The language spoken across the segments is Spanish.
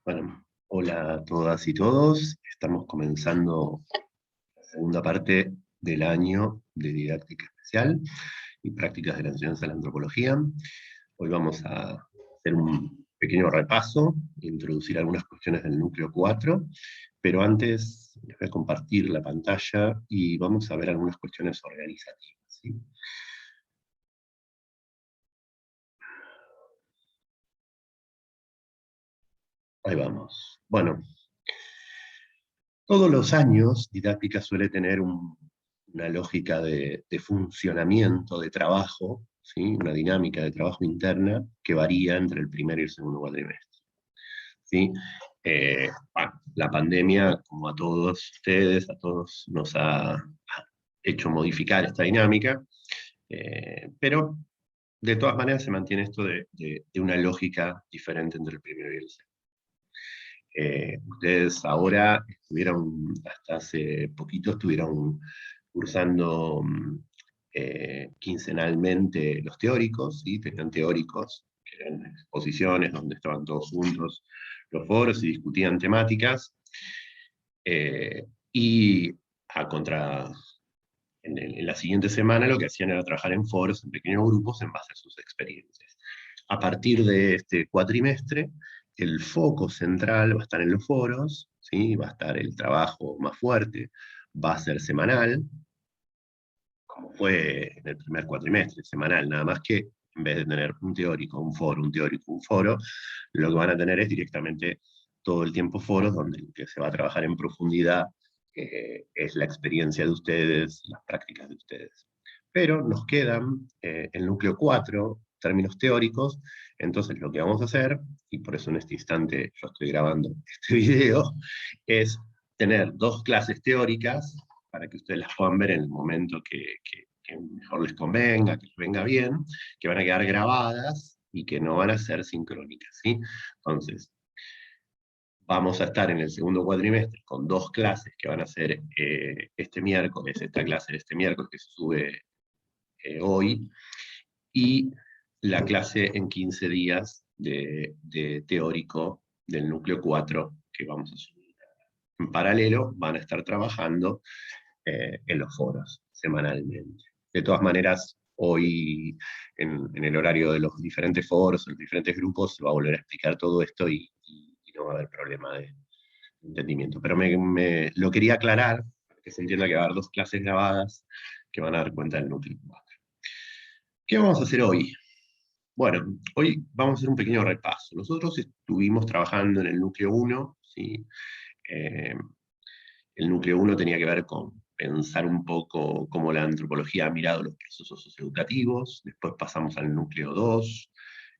Bueno, hola a todas y todos. Estamos comenzando la segunda parte del año de didáctica especial y prácticas de la enseñanza de la antropología. Hoy vamos a hacer un pequeño repaso, introducir algunas cuestiones del núcleo 4, pero antes les voy a compartir la pantalla y vamos a ver algunas cuestiones organizativas, ¿sí? Ahí vamos. Bueno, todos los años, didáctica suele tener una lógica de funcionamiento, de trabajo, ¿sí? Una dinámica de trabajo interna que varía entre el primer y el segundo cuatrimestre, ¿sí? Bueno, la pandemia, como a todos ustedes, a todos nos ha hecho modificar esta dinámica, pero de todas maneras se mantiene esto de una lógica diferente entre el primero y el segundo. Ustedes ahora estuvieron, hasta hace poquito, estuvieron cursando quincenalmente los teóricos, ¿sí? Tenían teóricos, que eran exposiciones donde estaban todos juntos los foros y discutían temáticas, y a contra, en la siguiente semana lo que hacían era trabajar en foros, en pequeños grupos, en base a sus experiencias. A partir de este cuatrimestre, el foco central va a estar en los foros, ¿sí? Va a estar el trabajo más fuerte, va a ser semanal, como fue en el primer cuatrimestre, semanal, nada más que en vez de tener un teórico, un foro, un teórico, un foro, lo que van a tener es directamente todo el tiempo foros donde lo que se va a trabajar en profundidad es la experiencia de ustedes, las prácticas de ustedes. Pero nos quedan el núcleo 4, términos teóricos, entonces lo que vamos a hacer, y por eso en este instante yo estoy grabando este video, es tener dos clases teóricas para que ustedes las puedan ver en el momento que mejor les convenga, que les venga bien, que van a quedar grabadas y que no van a ser sincrónicas, ¿sí? Entonces, vamos a estar en el segundo cuatrimestre con dos clases que van a ser este miércoles, esta clase de este miércoles que se sube hoy, y la clase en 15 días de teórico del núcleo 4 que vamos a subir. En paralelo van a estar trabajando en los foros semanalmente. De todas maneras, hoy en el horario de los diferentes foros, en los diferentes grupos, se va a volver a explicar todo esto y no va a haber problema de entendimiento. Pero lo quería aclarar, para que se entienda que va a haber dos clases grabadas que van a dar cuenta del núcleo 4. ¿Qué vamos a hacer hoy? Bueno, hoy vamos a hacer un pequeño repaso. Nosotros estuvimos trabajando en el núcleo 1, ¿sí? Eh, el núcleo 1 tenía que ver con pensar un poco cómo la antropología ha mirado los procesos socioeducativos, después pasamos al núcleo 2,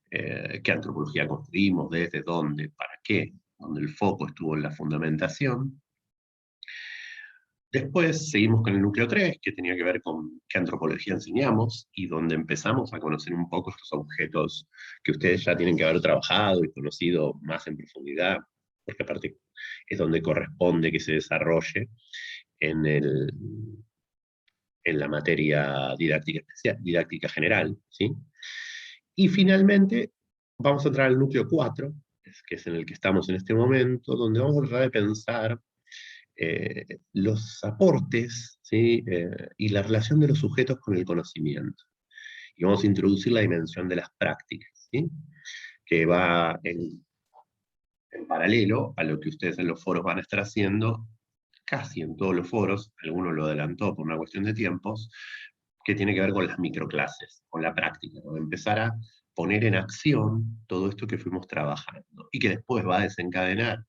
qué antropología construimos, desde dónde, para qué, donde el foco estuvo en la fundamentación. Después seguimos con el núcleo 3, que tenía que ver con qué antropología enseñamos, y donde empezamos a conocer un poco estos objetos que ustedes ya tienen que haber trabajado y conocido más en profundidad, porque aparte es donde corresponde que se desarrolle en, el, en la materia didáctica especial, didáctica general, ¿sí? Y finalmente vamos a entrar al núcleo 4, que es en el que estamos en este momento, donde vamos a tratar de pensar los aportes, ¿sí? Y la relación de los sujetos con el conocimiento. Y vamos a introducir la dimensión de las prácticas, ¿sí? Que va en paralelo a lo que ustedes en los foros van a estar haciendo, casi en todos los foros, algunos lo adelantó por una cuestión de tiempos, que tiene que ver con las microclases, con la práctica, con empezar a poner en acción todo esto que fuimos trabajando y que después va a desencadenar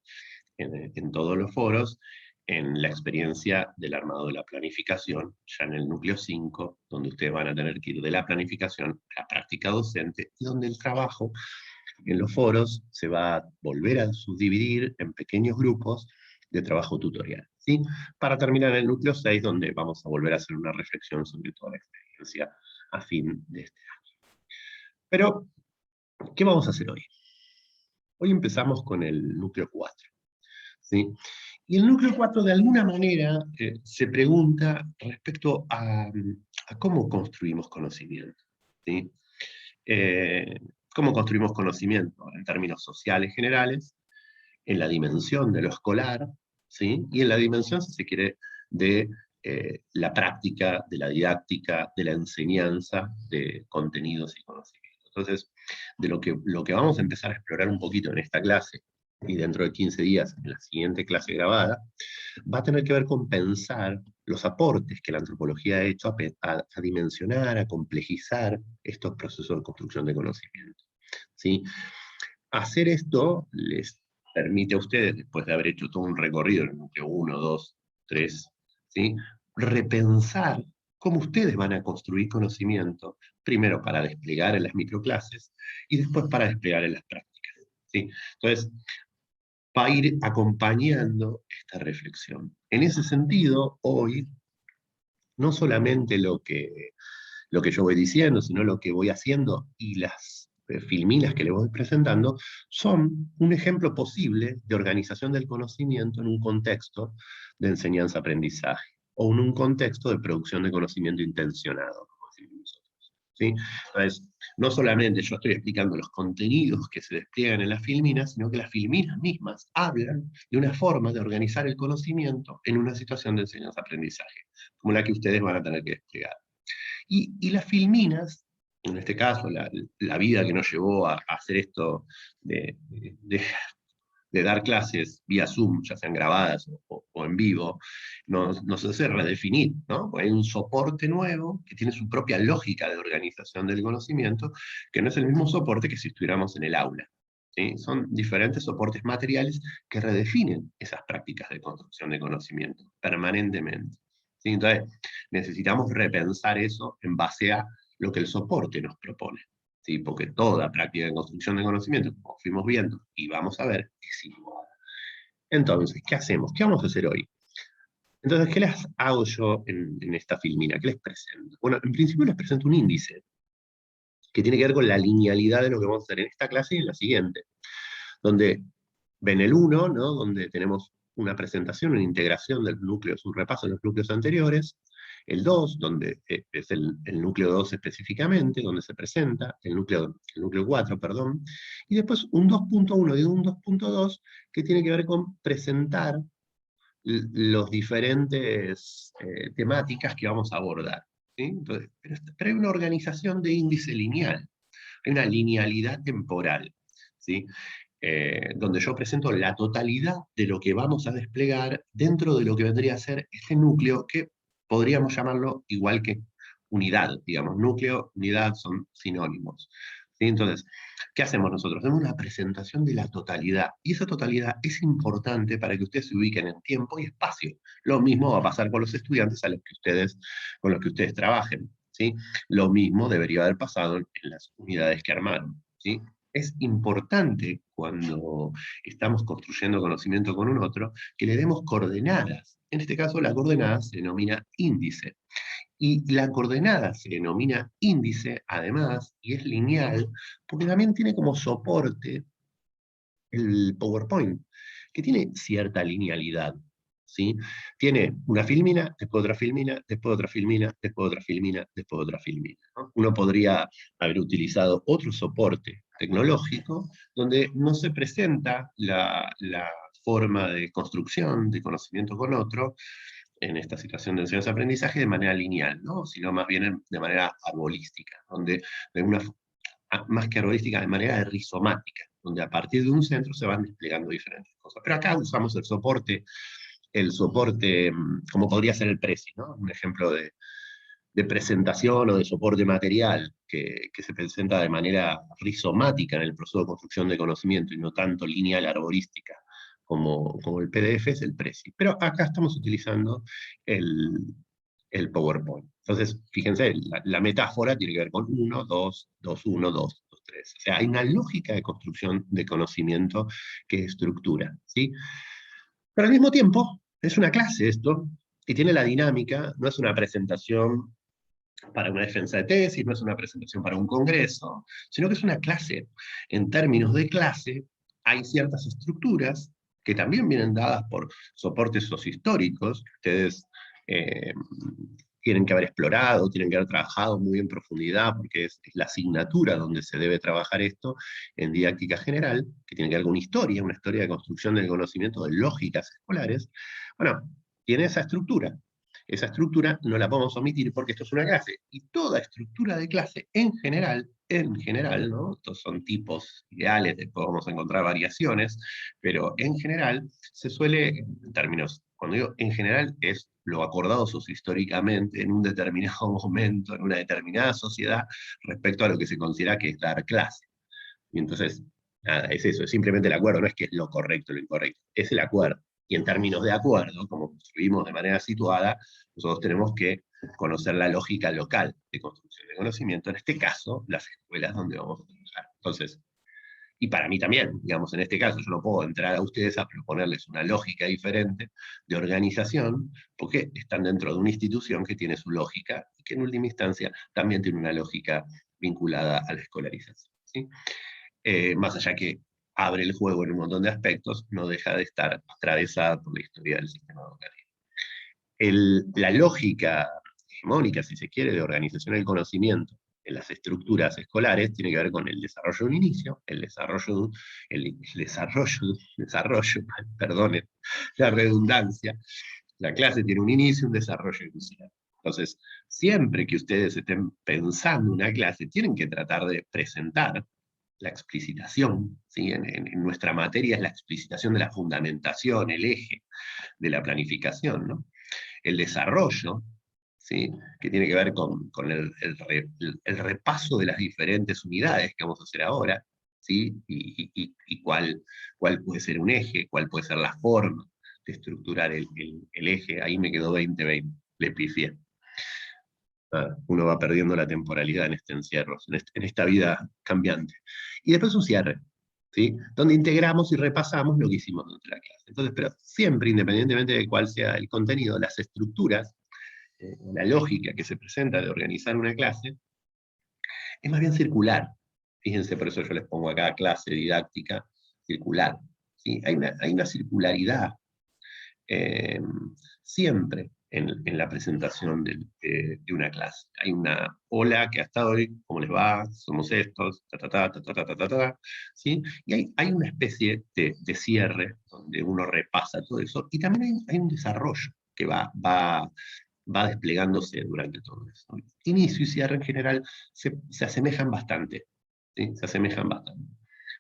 en todos los foros en la experiencia del armado de la planificación, ya en el núcleo 5, donde ustedes van a tener que ir de la planificación a la práctica docente y donde el trabajo en los foros se va a volver a subdividir en pequeños grupos de trabajo tutorial, ¿sí? Para terminar en el núcleo 6, donde vamos a volver a hacer una reflexión sobre toda la experiencia a fin de este año. Pero, ¿qué vamos a hacer hoy? Hoy empezamos con el núcleo 4, ¿sí? Y el núcleo 4 de alguna manera se pregunta respecto a cómo construimos conocimiento, ¿sí? Cómo construimos conocimiento en términos sociales generales, en la dimensión de lo escolar, ¿sí? Y en la dimensión, si se quiere, de la práctica, de la didáctica, de la enseñanza de contenidos y conocimientos. Entonces, de lo que vamos a empezar a explorar un poquito en esta clase, y dentro de 15 días, en la siguiente clase grabada, va a tener que ver con pensar los aportes que la antropología ha hecho a dimensionar, a complejizar estos procesos de construcción de conocimiento, ¿sí? Hacer esto les permite a ustedes, después de haber hecho todo un recorrido en el núcleo 1, 2, 3, ¿sí? Repensar cómo ustedes van a construir conocimiento, primero para desplegar en las microclases y después para desplegar en las prácticas, ¿sí? Entonces, va a ir acompañando esta reflexión. En ese sentido, hoy, no solamente lo que yo voy diciendo, sino lo que voy haciendo y las filminas que le voy presentando, son un ejemplo posible de organización del conocimiento en un contexto de enseñanza-aprendizaje, o en un contexto de producción de conocimiento intencionado, como decimos nosotros, ¿sí? Entonces, no solamente yo estoy explicando los contenidos que se despliegan en las filminas, sino que las filminas mismas hablan de una forma de organizar el conocimiento en una situación de enseñanza-aprendizaje, como la que ustedes van a tener que desplegar. Y las filminas, en este caso, la vida que nos llevó a hacer esto de dar clases vía Zoom, ya sean grabadas o en vivo, nos hace redefinir, ¿no? Hay un soporte nuevo que tiene su propia lógica de organización del conocimiento, que no es el mismo soporte que si estuviéramos en el aula, ¿sí? Son diferentes soportes materiales que redefinen esas prácticas de construcción de conocimiento permanentemente, ¿sí? Entonces, necesitamos repensar eso en base a lo que el soporte nos propone, ¿sí? Porque toda práctica de construcción de conocimiento, como fuimos viendo y vamos a ver, es igual. Entonces, ¿qué hacemos? ¿Qué vamos a hacer hoy? Entonces, ¿qué les hago yo en esta filmina? ¿Qué les presento? Bueno, en principio les presento un índice que tiene que ver con la linealidad de lo que vamos a hacer en esta clase y en la siguiente, donde ven el 1, ¿no? Donde tenemos una presentación, una integración del núcleo, un repaso de los núcleos anteriores, el 2, donde es el núcleo 2 específicamente, donde se presenta, el núcleo 4, perdón, y después un 2.1 y un 2.2 que tiene que ver con presentar los diferentes temáticas que vamos a abordar, ¿sí? Entonces, pero hay una organización de índice lineal, hay una linealidad temporal, ¿sí? Donde yo presento la totalidad de lo que vamos a desplegar dentro de lo que vendría a ser este núcleo, que podríamos llamarlo igual que unidad, digamos, núcleo, unidad son sinónimos, ¿sí? Entonces, ¿qué hacemos nosotros? Hacemos una presentación de la totalidad, y esa totalidad es importante para que ustedes se ubiquen en tiempo y espacio. Lo mismo va a pasar con los estudiantes con los que ustedes trabajen, ¿sí? Lo mismo debería haber pasado en las unidades que armaron, ¿sí? Es importante cuando estamos construyendo conocimiento con un otro que le demos coordenadas. En este caso, la coordenada se denomina índice. Y la coordenada se denomina índice, además, y es lineal, porque también tiene como soporte el PowerPoint, que tiene cierta linealidad, ¿sí? Tiene una filmina, después otra filmina, después otra filmina, después otra filmina, después otra filmina, ¿no? Uno podría haber utilizado otro soporte tecnológico donde no se presenta la forma de construcción de conocimiento con otro, en esta situación de enseñanza-aprendizaje, de manera lineal, ¿no? Sino más bien de manera arbolística, donde de una, más que arbolística, de manera rizomática, donde a partir de un centro se van desplegando diferentes cosas. Pero acá usamos el soporte como podría ser el Prezi, ¿no? Un ejemplo de presentación o de soporte material que se presenta de manera rizomática en el proceso de construcción de conocimiento y no tanto lineal arborística como el PDF es el Prezi. Pero acá estamos utilizando el, el PowerPoint. Entonces, fíjense, la metáfora tiene que ver con 1, 2, 2, 1, 2, 2, 3. O sea, hay una lógica de construcción de conocimiento que estructura, ¿sí? Pero al mismo tiempo, es una clase esto, y tiene la dinámica, no es una presentación para una defensa de tesis, no es una presentación para un congreso, sino que es una clase. En términos de clase, hay ciertas estructuras que también vienen dadas por soportes sociohistóricos, que ustedes tienen que haber explorado, tienen que haber trabajado muy en profundidad, porque es la asignatura donde se debe trabajar esto en didáctica general, que tiene que ver con una historia de construcción del conocimiento de lógicas escolares. Bueno, tiene esa estructura. Esa estructura no la podemos omitir porque esto es una clase. Y toda estructura de clase, en general, ¿no? Estos son tipos ideales, después vamos a encontrar variaciones, pero en general se suele, en términos, cuando digo en general, es lo acordado sociohistóricamente en un determinado momento, en una determinada sociedad, respecto a lo que se considera que es dar clase. Y entonces, nada, es eso, es simplemente el acuerdo, no es que es lo correcto o lo incorrecto, es el acuerdo. Y en términos de acuerdo, como construimos de manera situada, nosotros tenemos que conocer la lógica local de construcción de conocimiento, en este caso, las escuelas donde vamos a trabajar. Entonces, y para mí también, digamos, en este caso, yo no puedo entrar a ustedes a proponerles una lógica diferente de organización, porque están dentro de una institución que tiene su lógica, y que en última instancia también tiene una lógica vinculada a la escolarización, ¿sí? Más allá que abre el juego en un montón de aspectos, no deja de estar atravesada por la historia del sistema educativo. La lógica hegemónica, si se quiere, de organización del conocimiento en las estructuras escolares tiene que ver con el desarrollo de un inicio, perdonen la redundancia, la clase tiene un inicio, un desarrollo y un cierre. Entonces, siempre que ustedes estén pensando una clase, tienen que tratar de presentar la explicitación, ¿sí? En nuestra materia es la explicitación de la fundamentación, el eje de la planificación, ¿no? El desarrollo, ¿sí? Que tiene que ver con el repaso de las diferentes unidades que vamos a hacer ahora, ¿sí? Y cuál puede ser un eje, cuál puede ser la forma de estructurar el eje. Ahí me quedó 20-20, le pifié. Uno va perdiendo la temporalidad en este encierro, en esta vida cambiante. Y después un cierre, ¿sí? Donde integramos y repasamos lo que hicimos durante la clase. Entonces, pero siempre, independientemente de cuál sea el contenido, las estructuras, la lógica que se presenta de organizar una clase, es más bien circular. Fíjense, por eso yo les pongo acá clase didáctica circular. ¿Sí? Hay una circularidad eh, siempre en la presentación de una clase. Hay una, hola, ¿qué hasta hoy? ¿Cómo les va? Somos estos, ¿sí? Y hay una especie de cierre donde uno repasa todo eso, y también hay un desarrollo que va desplegándose durante todo eso. Inicio y cierre en general se asemejan bastante, ¿sí? Se asemejan bastante.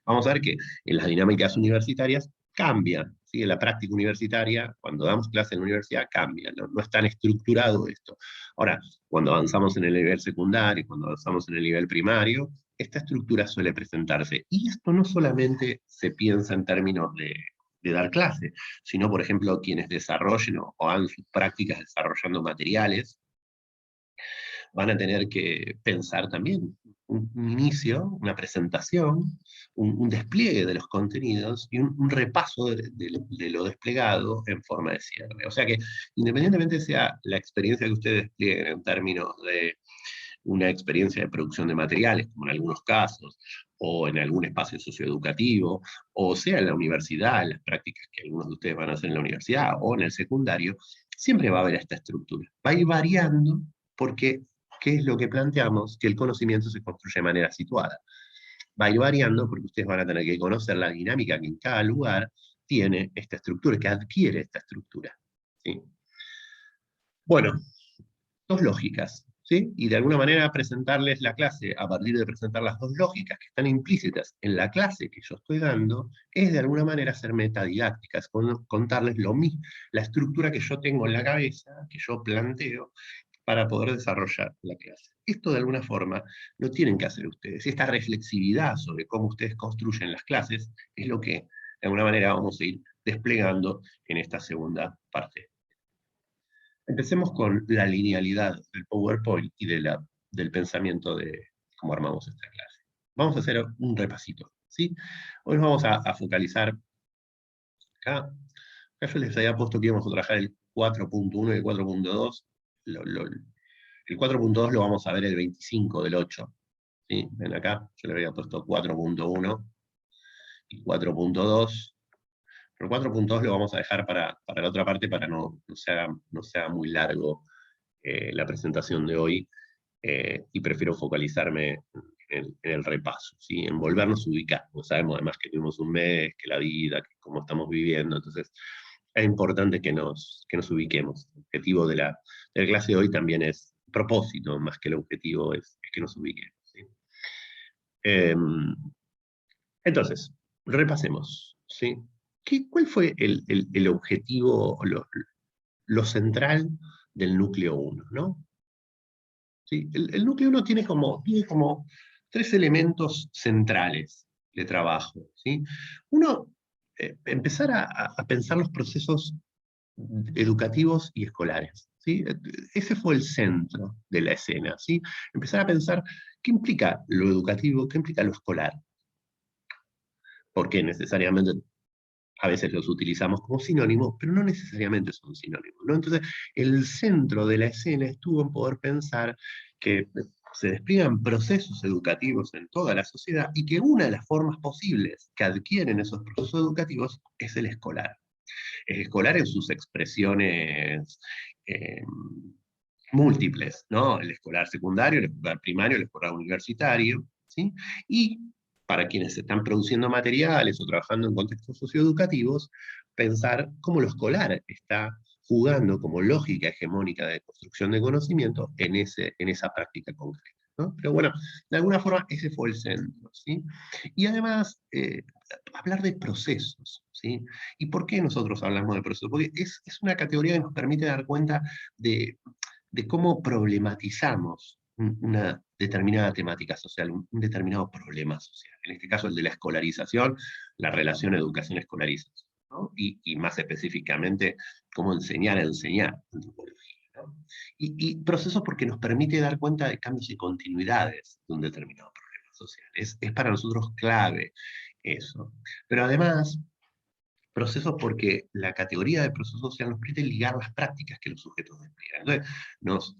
Vamos a ver que en las dinámicas universitarias cambian, ¿sí? En la práctica universitaria, cuando damos clase en la universidad, cambia, no es tan estructurado esto. Ahora, cuando avanzamos en el nivel secundario, cuando avanzamos en el nivel primario, esta estructura suele presentarse. Y esto no solamente se piensa en términos de dar clase, sino, por ejemplo, quienes desarrollen o hagan sus prácticas desarrollando materiales, van a tener que pensar también un inicio, una presentación, un despliegue de los contenidos y un repaso de lo desplegado en forma de cierre. O sea que, independientemente sea la experiencia que ustedes desplieguen en términos de una experiencia de producción de materiales, como en algunos casos, o en algún espacio socioeducativo, o sea en la universidad, en las prácticas que algunos de ustedes van a hacer en la universidad, o en el secundario, siempre va a haber esta estructura. Va a ir variando porque, ¿qué es lo que planteamos? Que el conocimiento se construye de manera situada. Va a ir variando porque ustedes van a tener que conocer la dinámica que en cada lugar tiene esta estructura, que adquiere esta estructura. ¿Sí? Bueno, dos lógicas, ¿sí? Y de alguna manera presentarles la clase a partir de presentar las dos lógicas que están implícitas en la clase que yo estoy dando, es de alguna manera hacer metadidácticas, contarles lo mismo, la estructura que yo tengo en la cabeza, que yo planteo, para poder desarrollar la clase. Esto de alguna forma lo tienen que hacer ustedes. Esta reflexividad sobre cómo ustedes construyen las clases es lo que de alguna manera vamos a ir desplegando en esta segunda parte. Empecemos con la linealidad del PowerPoint y del pensamiento de cómo armamos esta clase. Vamos a hacer un repasito, ¿sí? Hoy nos vamos a focalizar acá. Acá yo les había puesto que íbamos a trabajar el 4.1 y el 4.2. El 4.2 lo vamos a ver el 25 del 8. ¿Sí? Ven acá, yo le había puesto 4.1 y 4.2. Pero 4.2 lo vamos a dejar para la otra parte para no sea muy largo la presentación de hoy, y prefiero focalizarme en el repaso, ¿sí? En volvernos a ubicar, porque sabemos además que tuvimos un mes, que la vida, que cómo estamos viviendo, entonces es importante que nos ubiquemos. El objetivo de la clase de hoy también es propósito, más que el objetivo es que nos ubiquemos, ¿sí? Entonces, repasemos, ¿sí? ¿Cuál fue el objetivo, lo central del núcleo 1, ¿no? ¿Sí? El núcleo 1 tiene como tres elementos centrales de trabajo, ¿sí? Uno, empezar a pensar los procesos educativos y escolares, ¿sí? Ese fue el centro de la escena, ¿sí? Empezar a pensar qué implica lo educativo, qué implica lo escolar, porque necesariamente a veces los utilizamos como sinónimos, pero no necesariamente son sinónimos, ¿no? Entonces, el centro de la escena estuvo en poder pensar que se despliegan procesos educativos en toda la sociedad y que una de las formas posibles que adquieren esos procesos educativos es el escolar. El escolar en sus expresiones eh, múltiples, ¿no? El escolar secundario, el escolar primario, el escolar universitario, ¿sí? Y para quienes están produciendo materiales o trabajando en contextos socioeducativos, pensar cómo lo escolar está jugando como lógica hegemónica de construcción de conocimiento en esa práctica concreta, ¿no? Pero bueno, de alguna forma ese fue el centro, ¿sí? Y además, hablar de procesos, ¿sí? ¿Y por qué nosotros hablamos de procesos? Porque es una categoría que nos permite dar cuenta de cómo problematizamos una determinada temática social, un determinado problema social. En este caso, el de la escolarización, la relación educación-escolarización, ¿no? Y más específicamente, cómo enseñar a enseñar antropología, ¿no? Y procesos porque nos permite dar cuenta de cambios y continuidades de un determinado problema social. Es para nosotros clave eso. Pero además, procesos porque la categoría de proceso social nos permite ligar las prácticas que los sujetos despliegan. Entonces,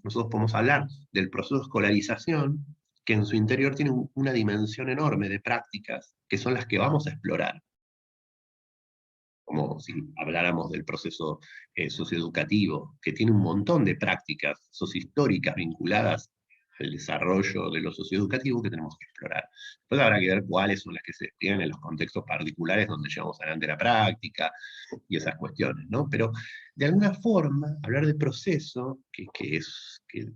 nosotros podemos hablar del proceso de escolarización, que en su interior tiene una dimensión enorme de prácticas, que son las que vamos a explorar, como si habláramos del proceso socioeducativo, que tiene un montón de prácticas sociohistóricas vinculadas al desarrollo de lo socioeducativo que tenemos que explorar. Después habrá que ver cuáles son las que se despliegan en los contextos particulares donde llevamos adelante la práctica y esas cuestiones, ¿no? Pero de alguna forma, hablar de proceso, que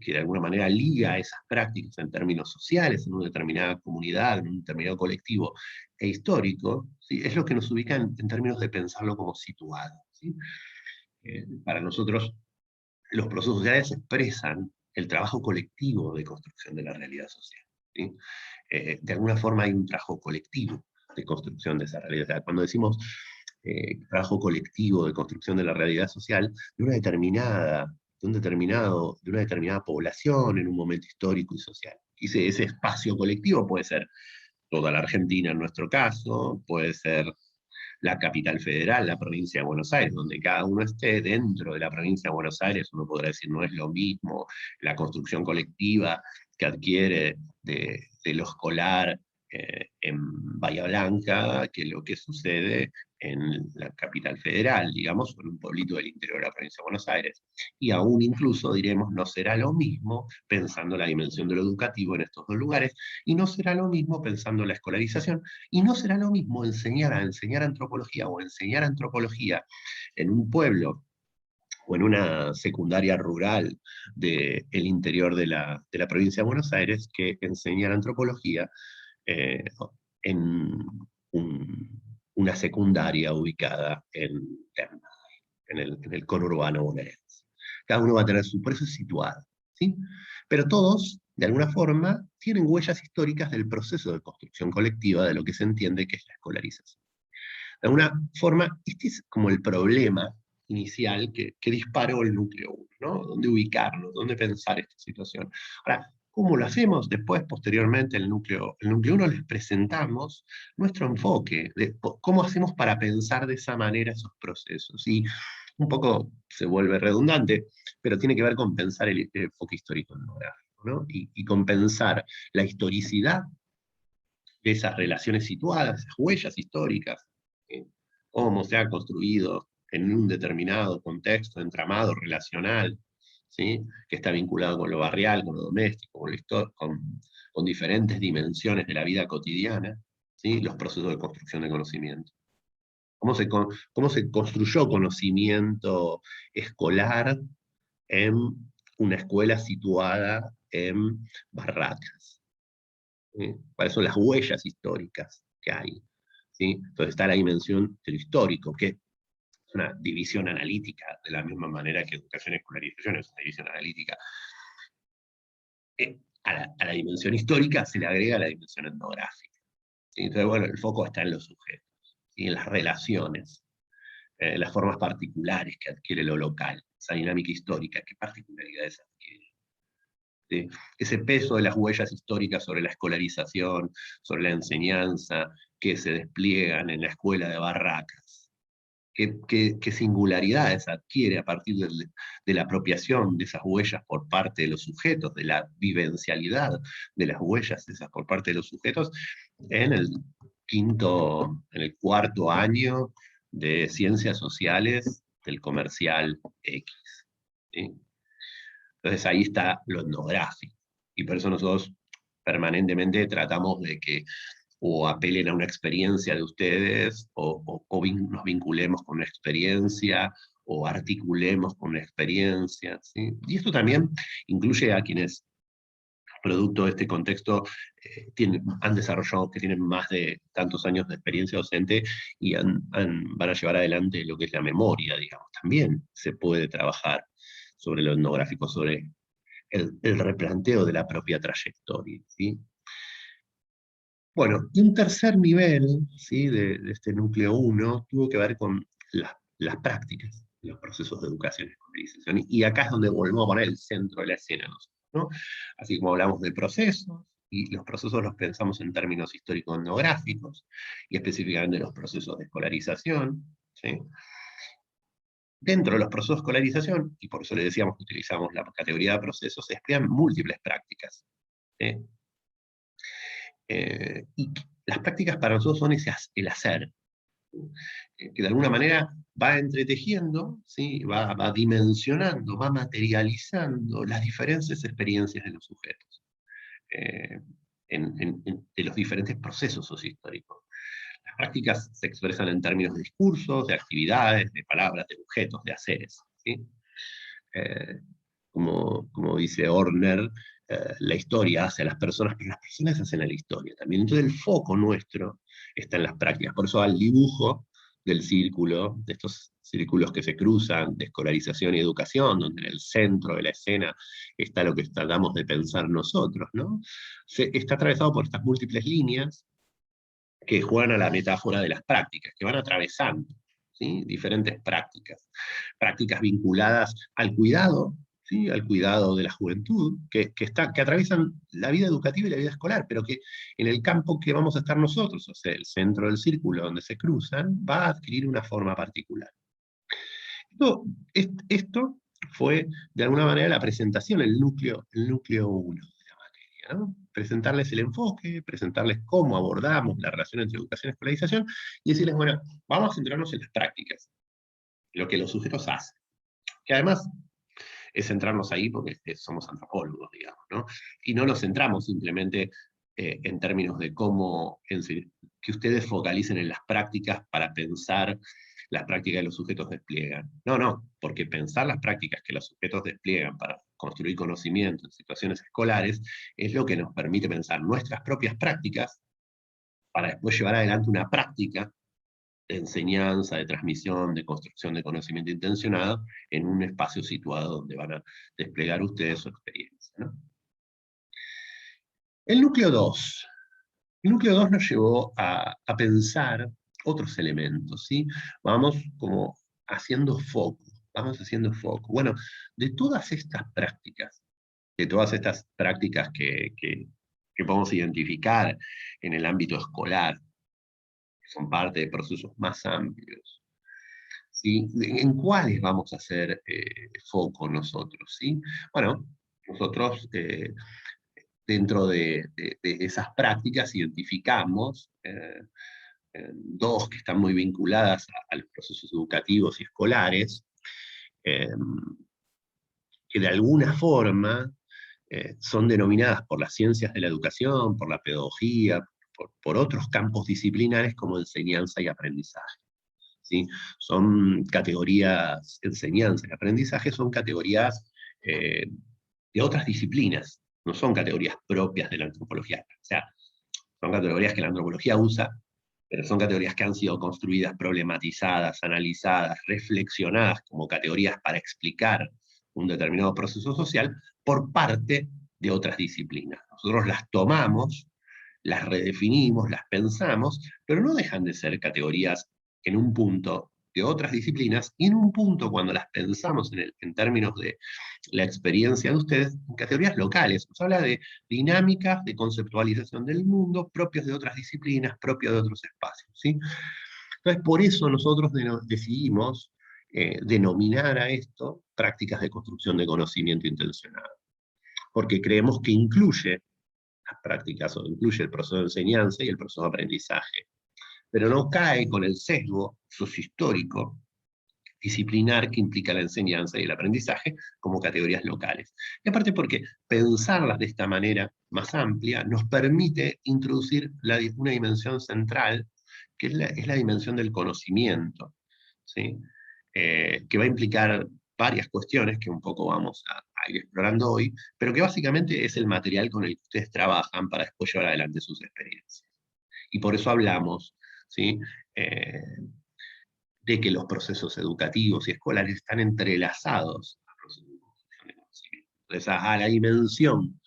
de alguna manera liga esas prácticas en términos sociales, en una determinada comunidad, en un determinado colectivo, e histórico, ¿sí? Es lo que nos ubica en términos de pensarlo como situado, ¿sí? Para nosotros, los procesos sociales expresan el trabajo colectivo de construcción de la realidad social, ¿sí? De alguna forma hay un trabajo colectivo de construcción de esa realidad. O sea, cuando decimos trabajo colectivo de construcción de la realidad social, de una determinada, de una determinada población en un momento histórico y social. Y ese espacio colectivo puede ser toda la Argentina en nuestro caso, puede ser la capital federal, la provincia de Buenos Aires, donde cada uno esté dentro de la provincia de Buenos Aires, uno podrá decir, no es lo mismo la construcción colectiva que adquiere de lo escolar en Bahía Blanca que lo que sucede en la capital federal, digamos, o en un pueblito del interior de la provincia de Buenos Aires. Y aún incluso, diremos, no será lo mismo pensando la dimensión de lo educativo en estos dos lugares, y no será lo mismo pensando la escolarización, y no será lo mismo enseñar a enseñar antropología o enseñar antropología en un pueblo o en una secundaria rural del interior de la provincia de Buenos Aires que enseñar antropología eh, en una secundaria ubicada en el conurbano bonaerense. Cada uno va a tener su proceso situado, ¿sí? Pero todos, de alguna forma, tienen huellas históricas del proceso de construcción colectiva de lo que se entiende que es la escolarización. De alguna forma, este es como el problema inicial que disparó el núcleo 1, ¿no? ¿Dónde ubicarnos? ¿Dónde pensar esta situación? Ahora, ¿cómo lo hacemos? Después, posteriormente, el núcleo 1 les presentamos nuestro enfoque, de cómo hacemos para pensar de esa manera esos procesos. Y un poco se vuelve redundante, pero tiene que ver con pensar el enfoque histórico etnográfico, ¿no? Y con pensar la historicidad de esas relaciones situadas, esas huellas históricas, cómo se ha construido en un determinado contexto, entramado, relacional, ¿sí? Que está vinculado con lo barrial, con lo doméstico, con diferentes dimensiones de la vida cotidiana, ¿sí? Los procesos de construcción de conocimiento. Cómo se construyó conocimiento escolar en una escuela situada en barracas, ¿sí? ¿Cuáles son las huellas históricas que hay? ¿Sí? Entonces está la dimensión de lo histórico, que es una división analítica, de la misma manera que educación y escolarización es una división analítica. A la dimensión histórica se le agrega la dimensión etnográfica. ¿Sí? Entonces, bueno, el foco está en los sujetos, ¿sí? En las relaciones, las formas particulares que adquiere lo local, esa dinámica histórica, qué particularidades adquiere. ¿Sí? Ese peso de las huellas históricas sobre la escolarización, sobre la enseñanza, que se despliegan en la escuela de barracas. ¿Qué singularidades adquiere a partir de la apropiación de esas huellas por parte de los sujetos, de la vivencialidad de las huellas esas por parte de los sujetos en en el cuarto año de Ciencias Sociales del Comercial X? ¿Sí? Entonces ahí está lo etnográfico. Y por eso nosotros permanentemente tratamos de que o apelen a una experiencia de ustedes, nos vinculemos con una experiencia, o articulemos con una experiencia, ¿sí? Y esto también incluye a quienes, producto de este contexto, han desarrollado, que tienen más de tantos años de experiencia docente y van a llevar adelante lo que es la memoria, digamos. También se puede trabajar sobre lo etnográfico, sobre el replanteo de la propia trayectoria, ¿sí? Bueno, y un tercer nivel, ¿sí? de este núcleo 1 tuvo que ver con las prácticas, los procesos de educación y escolarización. Y acá es donde volvemos a poner el centro de la escena nosotros, ¿no? Así como hablamos de procesos, y los procesos los pensamos en términos histórico-etnográficos, y específicamente los procesos de escolarización, ¿sí? Dentro de los procesos de escolarización, y por eso le decíamos que utilizamos la categoría de procesos, se emplean múltiples prácticas, ¿sí? Y las prácticas para nosotros son el hacer, que de alguna manera va entretejiendo, ¿sí? va dimensionando, va materializando las diferentes experiencias de los sujetos, eh, de los diferentes procesos sociohistóricos. Las prácticas se expresan en términos de discursos, de actividades, de palabras, de objetos, de haceres, ¿sí? Eh, como dice Horner, la historia hace a las personas, pero las personas hacen a la historia también. Entonces el foco nuestro está en las prácticas. Por eso al dibujo del círculo, de estos círculos que se cruzan, de escolarización y educación, donde en el centro de la escena está lo que tratamos de pensar nosotros, ¿no? Está atravesado por estas múltiples líneas que juegan a la metáfora de las prácticas, que van atravesando, ¿sí? Diferentes prácticas. Prácticas vinculadas al cuidado, ¿sí? Al cuidado de la juventud, que atraviesan la vida educativa y la vida escolar, pero que en el campo que vamos a estar nosotros, o sea, el centro del círculo donde se cruzan, va a adquirir una forma particular. Esto fue, de alguna manera, la presentación, el núcleo 1 de la materia, ¿no? Presentarles el enfoque, presentarles cómo abordamos la relación entre educación y escolarización, y decirles, bueno, vamos a centrarnos en las prácticas, lo que los sujetos hacen. Que además es centrarnos ahí porque somos antropólogos, digamos, ¿no? Y no nos centramos simplemente en términos de que ustedes focalicen en las prácticas para pensar las prácticas que los sujetos despliegan. No, porque pensar las prácticas que los sujetos despliegan para construir conocimiento en situaciones escolares es lo que nos permite pensar nuestras propias prácticas para después llevar adelante una práctica de enseñanza, de transmisión, de construcción de conocimiento intencionado en un espacio situado donde van a desplegar ustedes su experiencia, ¿no? El núcleo 2. El núcleo 2 nos llevó a pensar otros elementos, ¿sí? Vamos como haciendo foco, vamos haciendo foco. Bueno, de todas estas prácticas, que podemos identificar en el ámbito escolar, que son parte de procesos más amplios, ¿sí? ¿En cuáles vamos a hacer foco nosotros? ¿Sí? Bueno, nosotros dentro de esas prácticas identificamos dos que están muy vinculadas a los procesos educativos y escolares, eh, que de alguna forma son denominadas por las ciencias de la educación, por la pedagogía, por otros campos disciplinares como enseñanza y aprendizaje. ¿Sí? Son categorías, enseñanza y aprendizaje son categorías de otras disciplinas, no son categorías propias de la antropología. O sea, son categorías que la antropología usa, pero son categorías que han sido construidas, problematizadas, analizadas, reflexionadas como categorías para explicar un determinado proceso social por parte de otras disciplinas. Nosotros las tomamos, las redefinimos, las pensamos, pero no dejan de ser categorías en un punto de otras disciplinas, y en un punto cuando las pensamos en términos de la experiencia de ustedes, en categorías locales. Nos habla de dinámicas de conceptualización del mundo propios de otras disciplinas, propios de otros espacios. ¿Sí? Entonces, por eso nosotros decidimos denominar a esto prácticas de construcción de conocimiento intencionado, porque creemos que incluye las prácticas, o incluye el proceso de enseñanza y el proceso de aprendizaje, pero no cae con el sesgo sociohistórico disciplinar que implica la enseñanza y el aprendizaje como categorías locales. Y aparte porque pensarlas de esta manera más amplia nos permite introducir una dimensión central, que es la dimensión del conocimiento, ¿sí? Que va a implicar varias cuestiones que un poco vamos a ir explorando hoy, pero que básicamente es el material con el que ustedes trabajan para después llevar adelante sus experiencias. Y por eso hablamos, ¿sí? Eh, de que los procesos educativos y escolares están entrelazados a procesos de construcción de conocimiento. Entonces, a la dimensión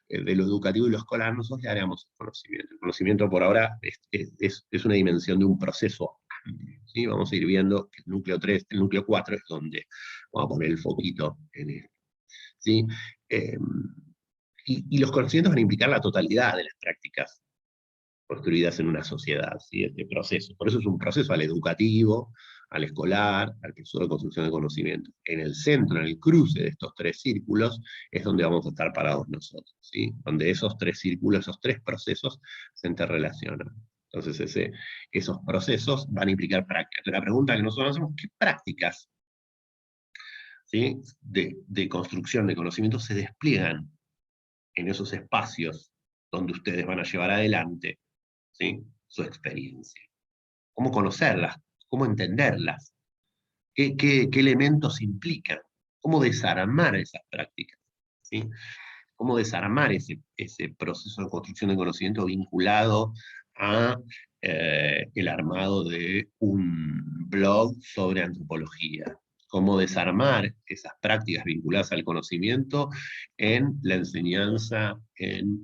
de lo educativo y lo escolar, nosotros le haremos el conocimiento. El conocimiento por ahora es una dimensión de un proceso amplio, ¿sí? Vamos a ir viendo que el núcleo 3, el núcleo 4 es donde vamos a poner el foquito en él, ¿sí? Eh, y los conocimientos van a implicar la totalidad de las prácticas construidas en una sociedad, ¿sí? Este proceso. Por eso es un proceso al educativo, al escolar, al proceso de construcción de conocimiento. En el centro, en el cruce de estos tres círculos, es donde vamos a estar parados nosotros, ¿sí? Donde esos tres círculos, esos tres procesos se interrelacionan. Entonces esos procesos van a implicar prácticas. La pregunta que nosotros hacemos, ¿qué prácticas, ¿sí? de construcción de conocimiento se despliegan en esos espacios donde ustedes van a llevar adelante, ¿sí? su experiencia? ¿Cómo conocerlas? ¿Cómo entenderlas? ¿Qué elementos implican? ¿Cómo desarmar esas prácticas? ¿Sí? ¿Cómo desarmar ese proceso de construcción de conocimiento vinculado a el armado de un blog sobre antropología? ¿Cómo desarmar esas prácticas vinculadas al conocimiento en la enseñanza en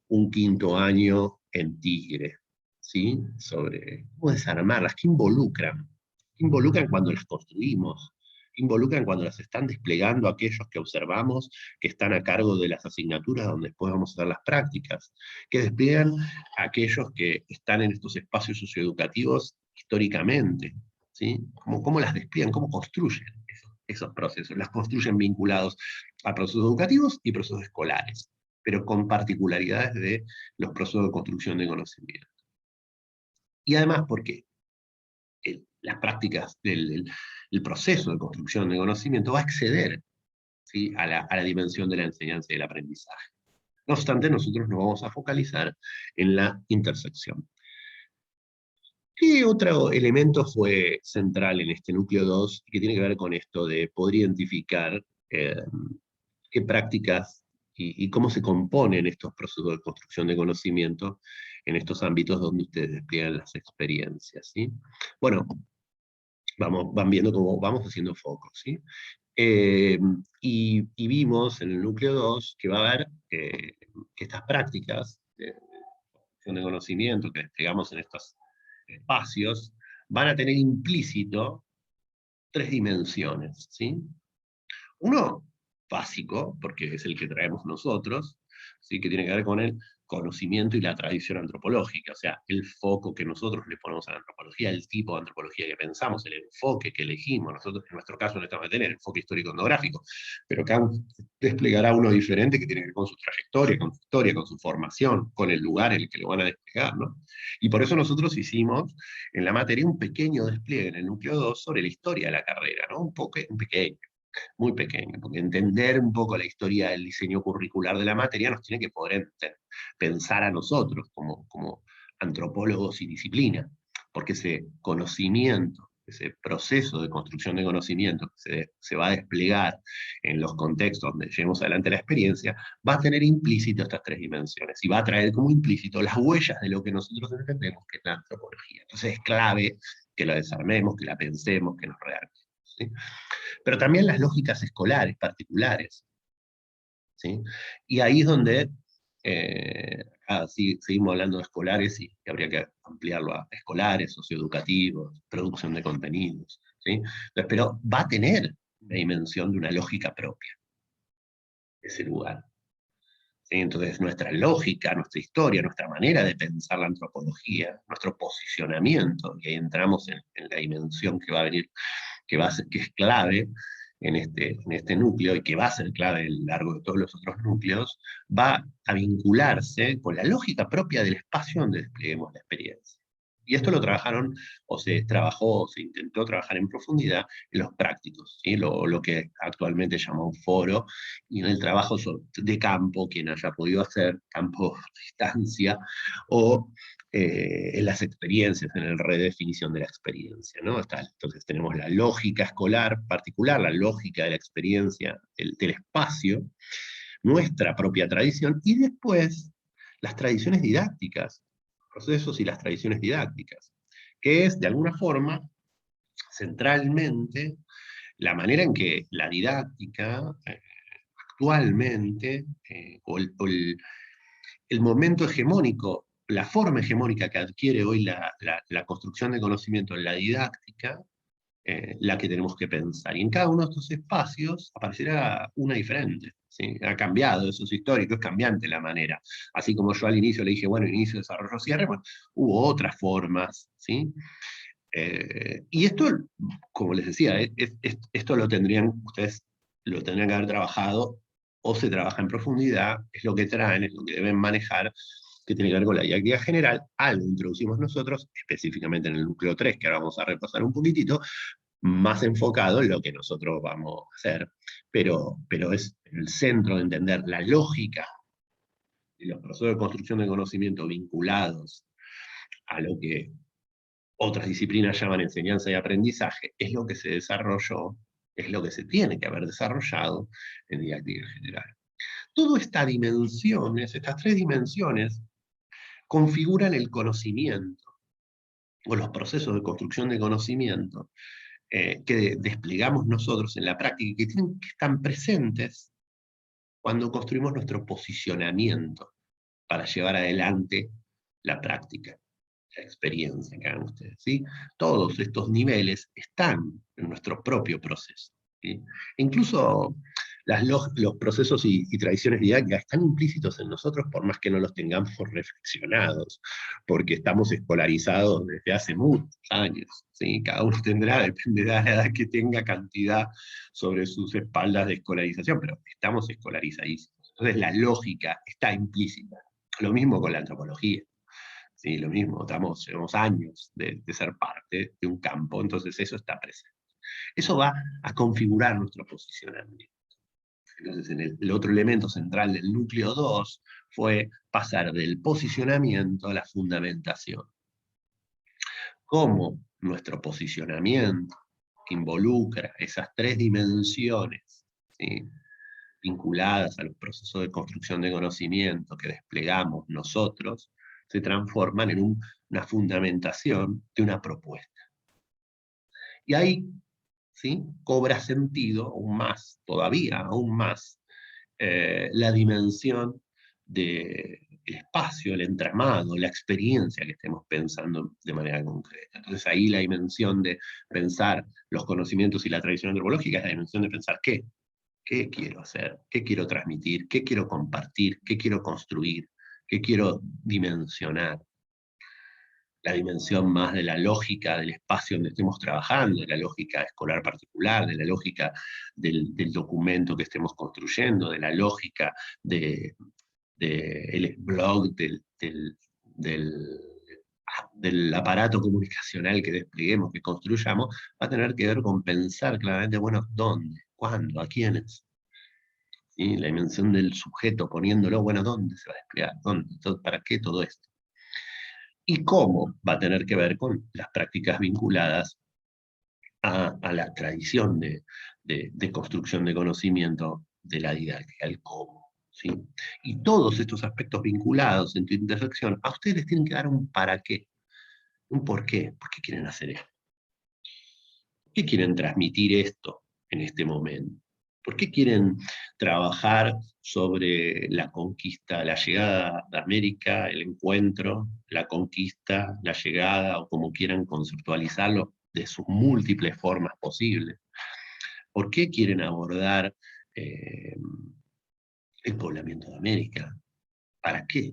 un quinto año en Tigre? ¿Sí? Sobre cómo desarmarlas, qué involucran cuando las construimos, qué involucran cuando las están desplegando aquellos que observamos, que están a cargo de las asignaturas donde después vamos a hacer las prácticas, que despliegan aquellos que están en estos espacios socioeducativos históricamente, ¿sí? ¿Cómo las despliegan, cómo construyen esos procesos? Las construyen vinculados a procesos educativos y procesos escolares, pero con particularidades de los procesos de construcción de conocimiento. Y además porque las prácticas el proceso de construcción de conocimiento va a exceder, ¿sí? a la dimensión de la enseñanza y el aprendizaje. No obstante, nosotros nos vamos a focalizar en la intersección. ¿Qué otro elemento fue central en este núcleo 2 que tiene que ver con esto de poder identificar qué prácticas y cómo se componen estos procesos de construcción de conocimiento en estos ámbitos donde ustedes despliegan las experiencias? ¿Sí? Bueno, van viendo cómo vamos haciendo foco, ¿sí? Y vimos en el núcleo 2 que va a haber que estas prácticas de construcción de conocimiento que desplegamos en estos espacios van a tener implícito tres dimensiones, ¿sí? Uno básico, porque es el que traemos nosotros, ¿sí? Que tiene que ver con el conocimiento y la tradición antropológica, o sea, el foco que nosotros le ponemos a la antropología, el tipo de antropología que pensamos, el enfoque que elegimos. Nosotros en nuestro caso no estamos a tener el enfoque histórico-etnográfico, pero cada uno desplegará uno diferente que tiene que ver con su trayectoria, con su historia, con su formación, con el lugar en el que lo van a desplegar, ¿no? Y por eso nosotros hicimos en la materia un pequeño despliegue en el núcleo 2 sobre la historia de la carrera, ¿no? Un pequeño. muy pequeño, porque entender un poco la historia del diseño curricular de la materia nos tiene que poder pensar a nosotros como antropólogos y disciplina, porque ese conocimiento, ese proceso de construcción de conocimiento que se va a desplegar en los contextos donde llevemos adelante la experiencia, va a tener implícito estas tres dimensiones y va a traer como implícito las huellas de lo que nosotros entendemos que es la antropología. Entonces es clave que la desarmemos, que la pensemos, que nos rearmemos, ¿sí? Pero también las lógicas escolares particulares, ¿sí? Y ahí es donde, sí, seguimos hablando de escolares y habría que ampliarlo a escolares, socioeducativos, producción de contenidos, ¿sí? Entonces, pero va a tener una dimensión de una lógica propia, ese lugar. ¿Sí? Entonces, nuestra lógica, nuestra historia, nuestra manera de pensar la antropología, nuestro posicionamiento, y ahí entramos en la dimensión que va a venir, que es clave en este núcleo y que va a ser clave a lo largo de todos los otros núcleos, va a vincularse con la lógica propia del espacio donde despleguemos la experiencia. Y esto lo trabajaron, o se trabajó, o se intentó trabajar en profundidad en los prácticos, ¿sí? Lo que actualmente llama un foro, y en el trabajo de campo, quien haya podido hacer campo a distancia, o en las experiencias, en la redefinición de la experiencia, ¿no? Entonces tenemos la lógica escolar particular, la lógica de la experiencia, del espacio, nuestra propia tradición, y después las tradiciones didácticas, procesos y las tradiciones didácticas, que es, de alguna forma, centralmente, la manera en que la didáctica, actualmente, el momento hegemónico, la forma hegemónica que adquiere hoy la construcción de conocimiento en la didáctica, la que tenemos que pensar. Y en cada uno de estos espacios aparecerá una diferente. ¿Sí? Ha cambiado, eso es histórico, es cambiante la manera. Así como yo al inicio le dije, bueno, inicio, desarrollo, cierre, bueno, hubo otras formas. ¿Sí? Y esto, como les decía, esto ustedes lo tendrían que haber trabajado, o se trabaja en profundidad, es lo que traen, es lo que deben manejar, que tiene que ver con la didáctica general. Algo introducimos nosotros, específicamente en el núcleo 3, que ahora vamos a repasar un poquitito, más enfocado en lo que nosotros vamos a hacer, pero es el centro de entender la lógica de los procesos de construcción de conocimiento vinculados a lo que otras disciplinas llaman enseñanza y aprendizaje, es lo que se desarrolló, es lo que se tiene que haber desarrollado en didáctica general. Todas estas dimensiones, estas tres dimensiones, configuran el conocimiento, o los procesos de construcción de conocimiento, que desplegamos nosotros en la práctica y que están presentes cuando construimos nuestro posicionamiento para llevar adelante la práctica, la experiencia que hagan ustedes. ¿Sí? Todos estos niveles están en nuestro propio proceso. ¿Sí? Incluso los procesos y tradiciones didácticas están implícitos en nosotros por más que no los tengamos reflexionados, porque estamos escolarizados desde hace muchos años. ¿Sí? Cada uno tendrá, dependerá de la edad que tenga, cantidad sobre sus espaldas de escolarización, pero estamos escolarizadísimos. Entonces la lógica está implícita. Lo mismo con la antropología. ¿Sí? Lo mismo, llevamos años de ser parte de un campo, entonces eso está presente. Eso va a configurar nuestro posicionamiento. Entonces, el otro elemento central del núcleo 2 fue pasar del posicionamiento a la fundamentación. ¿Cómo nuestro posicionamiento, que involucra esas tres dimensiones, ¿sí?, vinculadas a los procesos de construcción de conocimiento que desplegamos nosotros, se transforman en una fundamentación de una propuesta? Y ahí, ¿sí?, cobra sentido aún más, todavía aún más, la dimensión del espacio, el entramado, la experiencia que estemos pensando de manera concreta. Entonces ahí la dimensión de pensar los conocimientos y la tradición antropológica es la dimensión de pensar qué quiero hacer, qué quiero transmitir, qué quiero compartir, qué quiero construir, qué quiero dimensionar. La dimensión más de la lógica del espacio donde estemos trabajando, de la lógica escolar particular, de la lógica del documento que estemos construyendo, de la lógica del blog, del aparato comunicacional que despleguemos, que construyamos, va a tener que ver con pensar claramente, bueno, ¿dónde? ¿Cuándo? ¿A quiénes? ¿Sí? La dimensión del sujeto, poniéndolo, bueno, ¿dónde se va a desplegar? ¿Dónde? ¿Para qué todo esto? ¿Y cómo va a tener que ver con las prácticas vinculadas a la tradición de construcción de conocimiento de la didáctica, el cómo? ¿Sí? Y todos estos aspectos vinculados en tu intersección, a ustedes les tienen que dar un para qué, un por qué. ¿Por qué quieren hacer esto? ¿Por qué quieren transmitir esto en este momento? ¿Por qué quieren trabajar sobre la conquista, la llegada de América, el encuentro, la conquista, la llegada, o como quieran conceptualizarlo, de sus múltiples formas posibles? ¿Por qué quieren abordar eh, el poblamiento de América? ¿Para qué?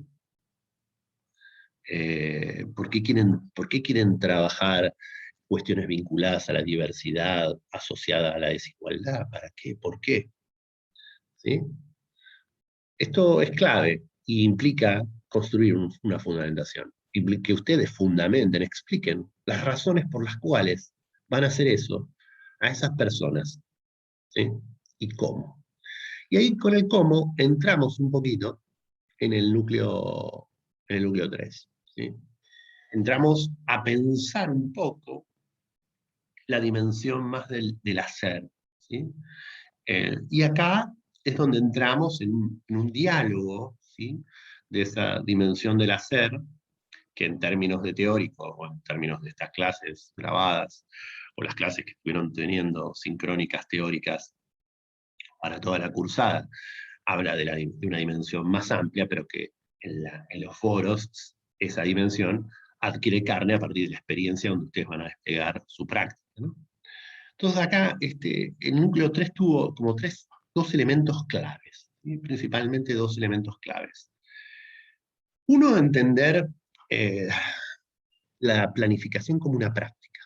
¿Por qué quieren trabajar cuestiones vinculadas a la diversidad, asociadas a la desigualdad? ¿Para qué? ¿Por qué? ¿Sí? Esto es clave y implica construir una fundamentación. Implica que ustedes fundamenten, expliquen las razones por las cuales van a hacer eso a esas personas. ¿Sí? ¿Y cómo? Y ahí con el cómo entramos un poquito en el núcleo 3. ¿Sí? Entramos a pensar un poco la dimensión más del hacer. ¿Sí? Y acá es donde entramos en un diálogo, ¿sí? De esa dimensión del hacer, que en términos de teórico, o en términos de estas clases grabadas, o las clases que estuvieron teniendo sincrónicas teóricas para toda la cursada, habla de una dimensión más amplia, pero que en los foros esa dimensión adquiere carne a partir de la experiencia donde ustedes van a desplegar su práctica, ¿no? Entonces acá el núcleo 3 tuvo como dos elementos claves, ¿sí? Principalmente dos elementos claves. Uno, entender eh, la planificación como una práctica,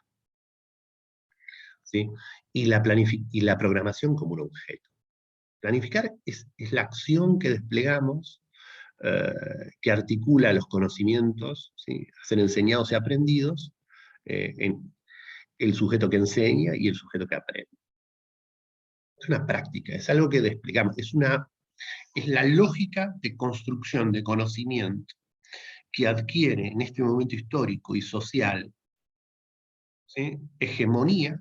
¿sí? Y la programación como un objeto. Planificar es la acción que desplegamos, que articula los conocimientos, ¿sí? A ser enseñados y aprendidos, en el sujeto que enseña y el sujeto que aprende. Es una práctica, es algo que desplegamos, es la lógica de construcción de conocimiento que adquiere en este momento histórico y social, ¿sí? Hegemonía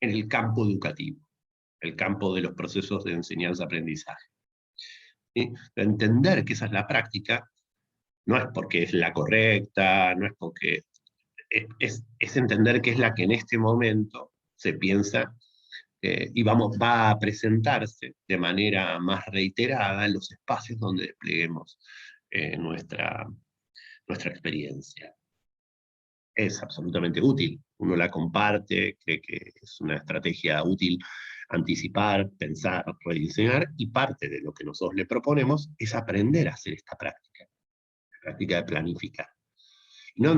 en el campo educativo, el campo de los procesos de enseñanza-aprendizaje. ¿Sí? Entender que esa es la práctica no es porque es la correcta, no es porque... Es entender que es la que en este momento se piensa y va a presentarse de manera más reiterada en los espacios donde despleguemos nuestra experiencia. Es absolutamente útil, uno la comparte, cree que es una estrategia útil anticipar, pensar, rediseñar, y parte de lo que nosotros le proponemos es aprender a hacer esta práctica, la práctica de planificar. No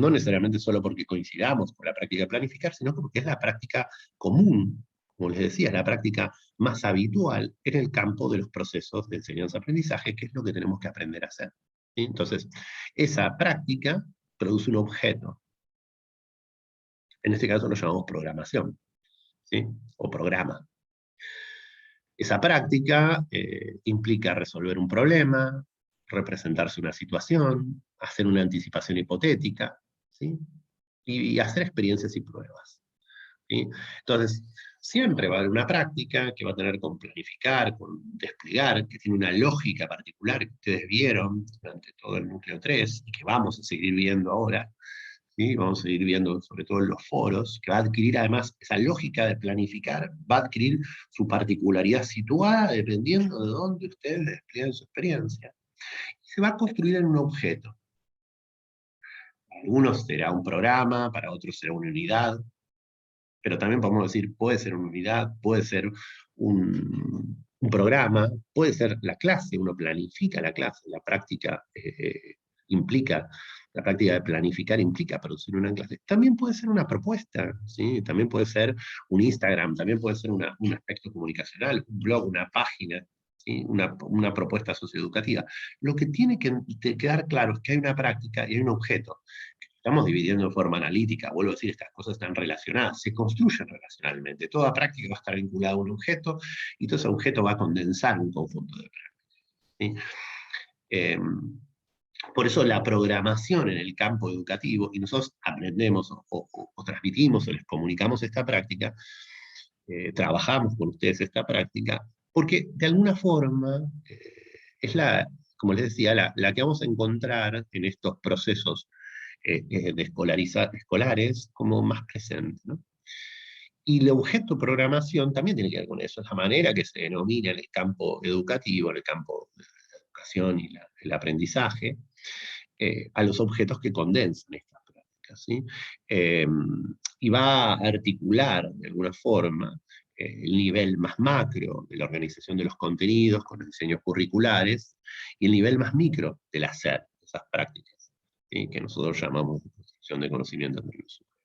necesariamente solo porque coincidamos con la práctica de planificar, sino porque es la práctica común, como les decía, es la práctica más habitual en el campo de los procesos de enseñanza-aprendizaje, que es lo que tenemos que aprender a hacer. ¿Sí? Entonces, esa práctica produce un objeto. En este caso lo llamamos programación, ¿sí? O programa. Esa práctica implica resolver un problema, representarse una situación, hacer una anticipación hipotética, ¿sí? Y hacer experiencias y pruebas, ¿sí? Entonces, siempre va a haber una práctica que va a tener con planificar, con desplegar, que tiene una lógica particular que ustedes vieron durante todo el núcleo 3 y que vamos a seguir viendo ahora, ¿sí? Vamos a ir viendo sobre todo en los foros, que va a adquirir además esa lógica de planificar, va a adquirir su particularidad situada dependiendo de dónde ustedes desplieguen su experiencia. Y se va a construir en un objeto. Para algunos será un programa, para otros será una unidad, pero también podemos decir, puede ser una unidad, puede ser un programa, puede ser la clase, uno planifica la clase, la práctica implica, la práctica de planificar implica producir una clase. También puede ser una propuesta, ¿sí? También puede ser un Instagram, también puede ser un aspecto comunicacional, un blog, una página, ¿sí? Una propuesta socioeducativa. Lo que tiene que quedar claro es que hay una práctica y hay un objeto estamos dividiendo de forma analítica, vuelvo a decir, estas cosas están relacionadas, se construyen relacionalmente. Toda práctica va a estar vinculada a un objeto, y todo ese objeto va a condensar un conjunto de prácticas, ¿sí? Por eso la programación en el campo educativo, y nosotros aprendemos o transmitimos o les comunicamos esta práctica, trabajamos con ustedes esta práctica, porque de alguna forma es como les decía, la que vamos a encontrar en estos procesos de escolares como más presente, ¿no? Y el objeto programación también tiene que ver con eso, es la manera que se denomina en el campo educativo, en el campo de la educación y el aprendizaje, a los objetos que condensan estas prácticas, ¿sí? Y va a articular de alguna forma el nivel más macro de la organización de los contenidos con los diseños curriculares y el nivel más micro del hacer, esas prácticas, ¿sí? Que nosotros llamamos de construcción de conocimiento entre los sujetos.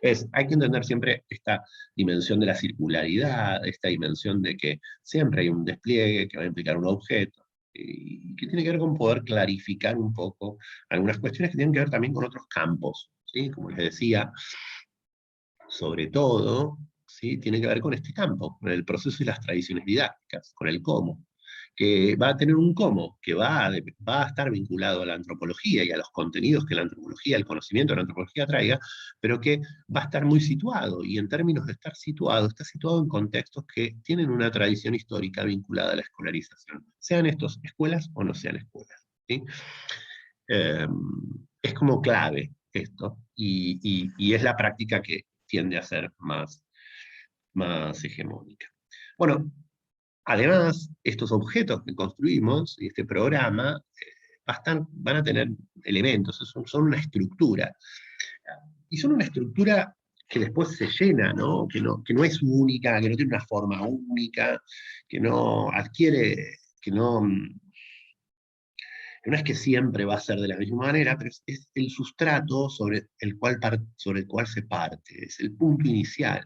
Entonces, hay que entender siempre esta dimensión de la circularidad, esta dimensión de que siempre hay un despliegue que va a implicar un objeto, y que tiene que ver con poder clarificar un poco algunas cuestiones que tienen que ver también con otros campos, ¿sí? Como les decía, sobre todo, ¿sí? Tiene que ver con este campo, con el proceso y las tradiciones didácticas, con el cómo, que va a tener un cómo, que va a estar vinculado a la antropología y a los contenidos que la antropología, el conocimiento de la antropología traiga, pero que va a estar muy situado, y en términos de estar situado, está situado en contextos que tienen una tradición histórica vinculada a la escolarización, sean estos escuelas o no sean escuelas, ¿sí? Eh, es como clave esto, y es la práctica que tiende a ser más hegemónica. Bueno, además, estos objetos que construimos y este programa van a tener elementos, son una estructura. Y son una estructura que después se llena, ¿no? Que no es única, que no tiene una forma única, que no adquiere, que no es que siempre va a ser de la misma manera, pero es el sustrato sobre el cual se parte, es el punto inicial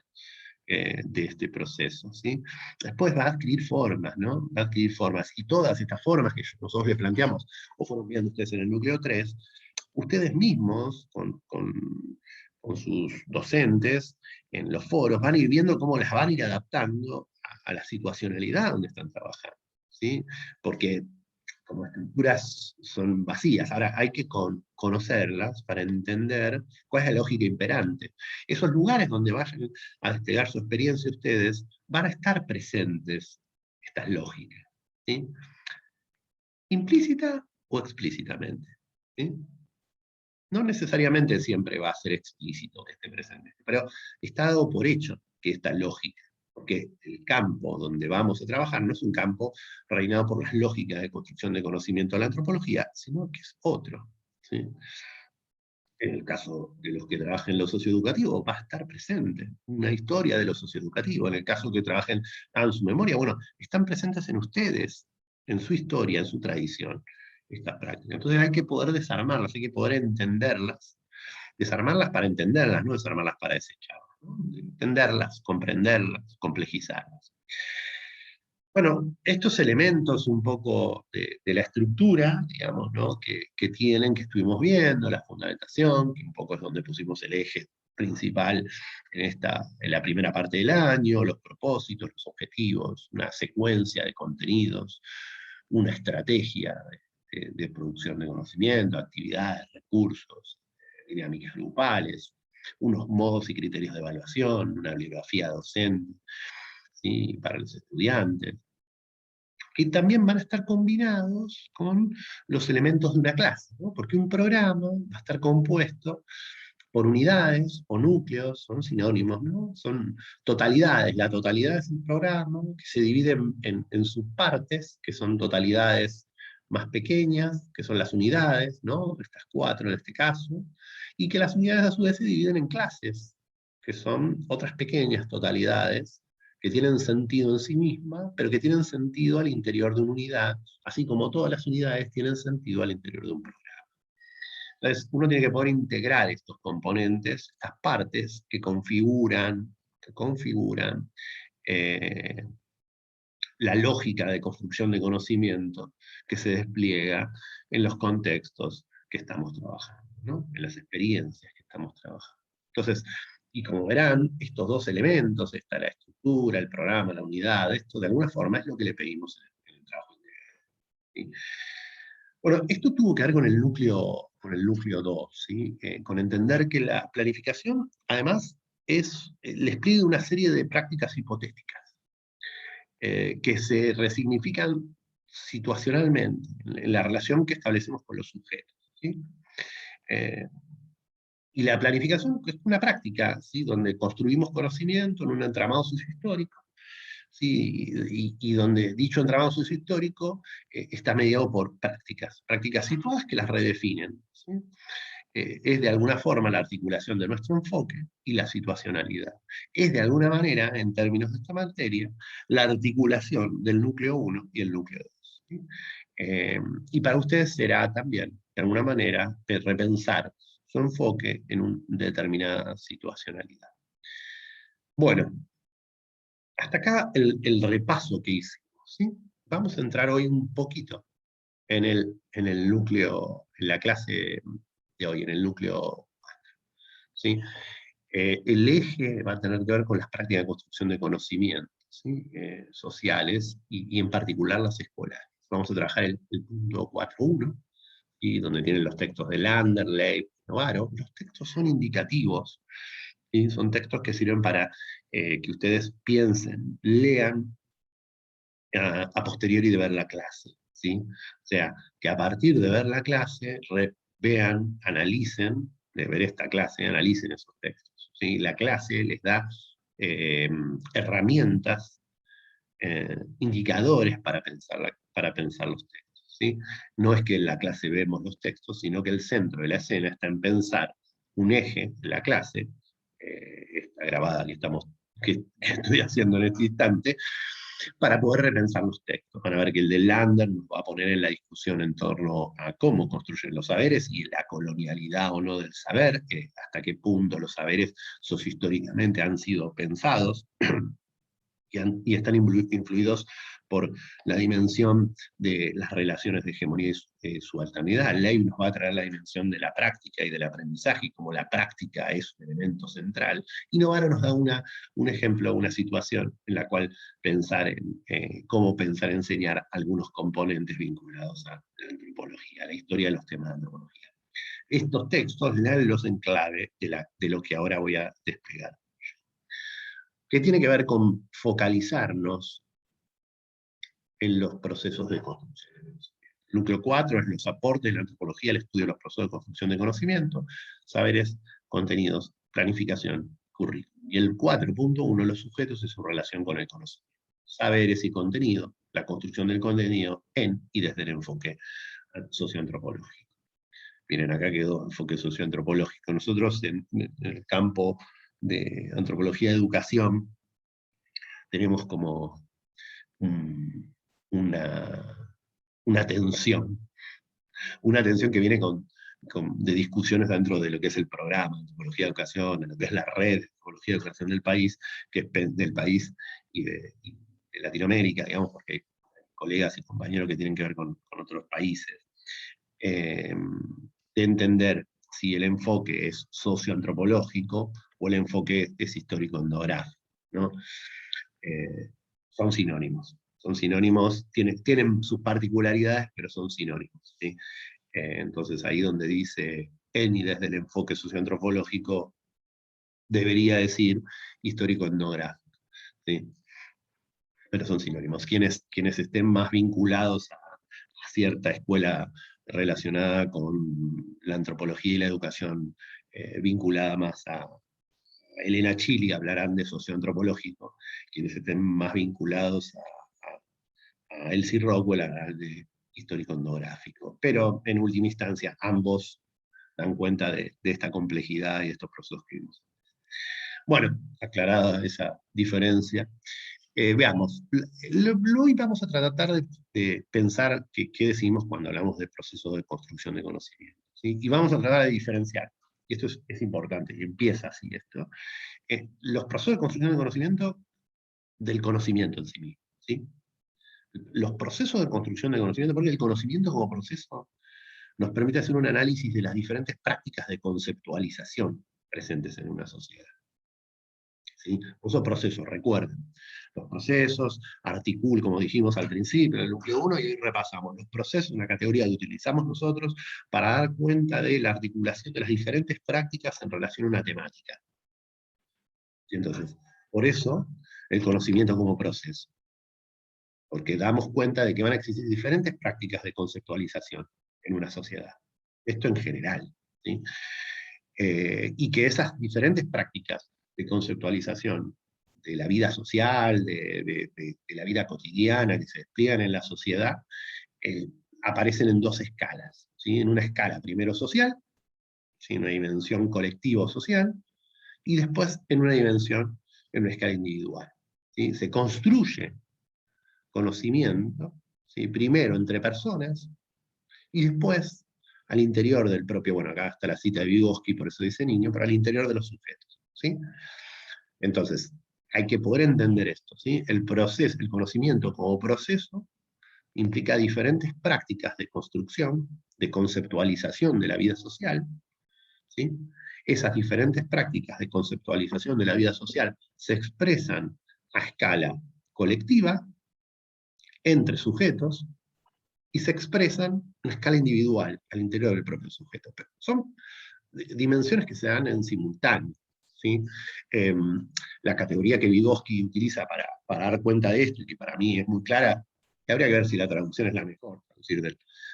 de este proceso, ¿sí? Después va a adquirir formas, ¿no? Va a adquirir formas, y todas estas formas que nosotros les planteamos, o fueron viendo ustedes en el núcleo 3, ustedes mismos, con sus docentes, en los foros, van a ir viendo cómo las van a ir adaptando a la situacionalidad donde están trabajando, ¿sí? Porque como estructuras son vacías. Ahora hay que conocerlas para entender cuál es la lógica imperante. Esos lugares donde vayan a desplegar su experiencia ustedes, van a estar presentes estas lógicas, ¿sí? Implícita o explícitamente, ¿sí? No necesariamente siempre va a ser explícito que esté presente, pero está dado por hecho que esta lógica, porque el campo donde vamos a trabajar no es un campo reinado por las lógicas de construcción de conocimiento de la antropología, sino que es otro, ¿sí? En el caso de los que trabajen en lo socioeducativo, va a estar presente una historia de lo socioeducativo. En el caso que trabajen en su memoria, bueno, están presentes en ustedes, en su historia, en su tradición, estas prácticas. Entonces hay que poder desarmarlas, hay que poder entenderlas. Desarmarlas para entenderlas, no desarmarlas para desecharlas, ¿no? Entenderlas, comprenderlas, complejizarlas. Bueno, estos elementos un poco de la estructura, digamos, ¿no? que tienen, que estuvimos viendo, la fundamentación, que un poco es donde pusimos el eje principal en la primera parte del año, los propósitos, los objetivos, una secuencia de contenidos, una estrategia de producción de conocimiento, actividades, recursos, dinámicas grupales, unos modos y criterios de evaluación, una bibliografía docente, ¿sí? Para los estudiantes, que también van a estar combinados con los elementos de una clase, ¿no? Porque un programa va a estar compuesto por unidades o núcleos, son sinónimos, ¿no? Son totalidades. La totalidad es un programa que se divide en subpartes, que son totalidades más pequeñas, que son las unidades, ¿no? Estas 4 en este caso, y que las unidades a su vez se dividen en clases, que son otras pequeñas totalidades que tienen sentido en sí mismas, pero que tienen sentido al interior de una unidad, así como todas las unidades tienen sentido al interior de un programa. Entonces, uno tiene que poder integrar estos componentes, estas partes que configuran eh, la lógica de construcción de conocimiento que se despliega en los contextos que estamos trabajando. ¿no? En las experiencias que estamos trabajando. Entonces, y como verán, estos dos elementos, está la estructura, el programa, la unidad, esto de alguna forma es lo que le pedimos en el trabajo integral, ¿sí? Bueno, esto tuvo que ver con el núcleo 2, ¿sí? Con entender que la planificación, además, es el despliegue de una serie de prácticas hipotéticas que se resignifican situacionalmente en la relación que establecemos con los sujetos, ¿sí? Eh, y la planificación es una práctica, ¿sí? Donde construimos conocimiento en un entramado sociohistórico, ¿sí? Y donde dicho entramado sociohistórico está mediado por prácticas situadas que las redefinen, ¿sí? Es de alguna forma la articulación de nuestro enfoque y la situacionalidad. Es de alguna manera, en términos de esta materia, la articulación del núcleo 1 y el núcleo 2. ¿Sí? Y para ustedes será también, de alguna manera, repensar su enfoque en una determinada situacionalidad. Bueno, hasta acá el repaso que hicimos, ¿sí? Vamos a entrar hoy un poquito en el núcleo, en la clase de hoy, en el núcleo 4, ¿sí? El eje va a tener que ver con las prácticas de construcción de conocimientos, ¿sí? Sociales y en particular las escolares. Vamos a trabajar el punto 4.1, y donde tienen los textos de Lander, Leib, Novaro. Los textos son indicativos, ¿sí? Son textos que sirven para que ustedes piensen, lean a posteriori de ver la clase, ¿sí? O sea, que a partir de ver la clase, vean, analicen, de ver esta clase, analicen esos textos, ¿sí? La clase les da herramientas, indicadores para pensar los textos, ¿sí? No es que en la clase vemos los textos, sino que el centro de la escena está en pensar un eje de la clase, esta grabada que estoy haciendo en este instante, para poder repensar los textos. Van a ver que el de Lander nos va a poner en la discusión en torno a cómo construyen los saberes y la colonialidad o no del saber, hasta qué punto los saberes sociohistóricamente han sido pensados y están influidos por la dimensión de las relaciones de hegemonía y subalternidad. Leib nos va a traer la dimensión de la práctica y del aprendizaje, y como la práctica es un elemento central, y Novaro nos da un ejemplo, una situación en la cual pensar en cómo pensar, enseñar algunos componentes vinculados a la antropología, a la historia de los temas de antropología. Estos textos, léanlos en clave de lo que ahora voy a desplegar, que tiene que ver con focalizarnos en los procesos de construcción. El núcleo 4 es los aportes de la antropología al estudio de los procesos de construcción de conocimiento, saberes, contenidos, planificación, currículum. Y el 4.1, los sujetos y su relación con el conocimiento. Saberes y contenido, la construcción del contenido en y desde el enfoque socioantropológico. Miren, acá quedó enfoque socioantropológico. Nosotros en el campo de antropología de educación tenemos como una, una tensión que viene de discusiones dentro de lo que es el programa, antropología de educación, de lo que es la red de antropología de educación del país, que es del país y de Latinoamérica, digamos, porque hay colegas y compañeros que tienen que ver con otros países. De entender si el enfoque es socioantropológico o el enfoque es histórico-etnográfico, ¿no? Son sinónimos, tienen sus particularidades, pero son sinónimos, ¿sí? Entonces ahí donde dice Eni desde el enfoque socioantropológico, debería decir histórico-etnográfico, ¿sí? Pero son sinónimos. Quienes estén más vinculados a cierta escuela relacionada con la antropología y la educación, vinculada más a Elena Chili, hablarán de socioantropológico. Quienes estén más vinculados a Elsie Rockwell hablarán de histórico-etnográfico. Pero en última instancia, ambos dan cuenta de esta complejidad y de estos procesos que vimos. Bueno, aclarada esa diferencia, veamos. Hoy vamos a tratar de pensar qué decimos cuando hablamos del proceso de construcción de conocimiento, ¿sí? Y vamos a tratar de diferenciar, y esto es importante, y empieza así esto, los procesos de construcción de conocimiento del conocimiento en sí mismo, ¿sí? Los procesos de construcción de conocimiento, porque el conocimiento como proceso nos permite hacer un análisis de las diferentes prácticas de conceptualización presentes en una sociedad. ¿Sí? Esos procesos, recuerden, los procesos articulan, como dijimos al principio, el núcleo 1, y ahí repasamos los procesos, una categoría que utilizamos nosotros para dar cuenta de la articulación de las diferentes prácticas en relación a una temática. ¿Sí? Entonces, por eso, el conocimiento como proceso, porque damos cuenta de que van a existir diferentes prácticas de conceptualización en una sociedad. Esto en general. ¿Sí? Y que esas diferentes prácticas de conceptualización de la vida social, de la vida cotidiana que se despliegan en la sociedad, aparecen en dos escalas. ¿Sí? En una escala primero social, ¿sí? En una dimensión colectivo-social, y después en una dimensión, en una escala individual. ¿Sí? Se construye conocimiento, ¿sí? Primero entre personas, y después al interior del propio, bueno, acá está la cita de Vygotsky, por eso dice niño, pero al interior de los sujetos. ¿Sí? Entonces, hay que poder entender esto. ¿Sí? El proceso, el conocimiento como proceso, implica diferentes prácticas de construcción, de conceptualización de la vida social. ¿Sí? Esas diferentes prácticas de conceptualización de la vida social se expresan a escala colectiva, entre sujetos, y se expresan a escala individual, al interior del propio sujeto. Pero son dimensiones que se dan en simultáneo. ¿Sí? La categoría que Vygotsky utiliza para dar cuenta de esto, y que para mí es muy clara, que habría que ver si la traducción es la mejor.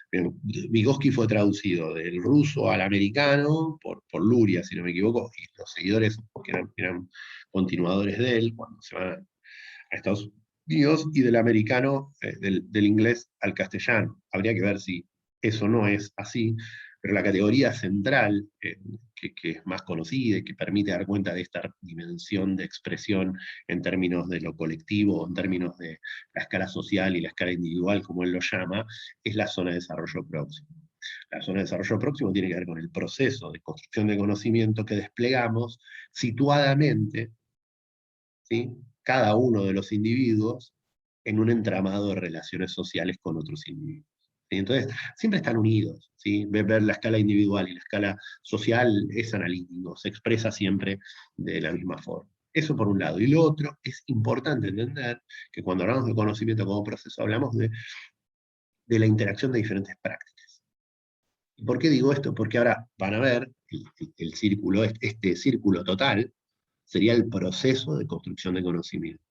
Vygotsky fue traducido del ruso al americano por Luria, si no me equivoco, y los seguidores que eran continuadores de él cuando se van a Estados Unidos, y del americano, del inglés al castellano. Habría que ver si eso no es así, pero la categoría central, que es más conocida y que permite dar cuenta de esta dimensión de expresión en términos de lo colectivo, en términos de la escala social y la escala individual, como él lo llama, es la zona de desarrollo próximo. La zona de desarrollo próximo tiene que ver con el proceso de construcción de conocimiento que desplegamos situadamente, ¿sí? Cada uno de los individuos en un entramado de relaciones sociales con otros individuos. ¿Sí? Entonces, siempre están unidos. ¿Sí? Ver la escala individual y la escala social es analítico, se expresa siempre de la misma forma. Eso por un lado. Y lo otro, es importante entender que cuando hablamos de conocimiento como proceso, hablamos de la interacción de diferentes prácticas. ¿Y por qué digo esto? Porque ahora van a ver el círculo, este círculo total, sería el proceso de construcción de conocimiento.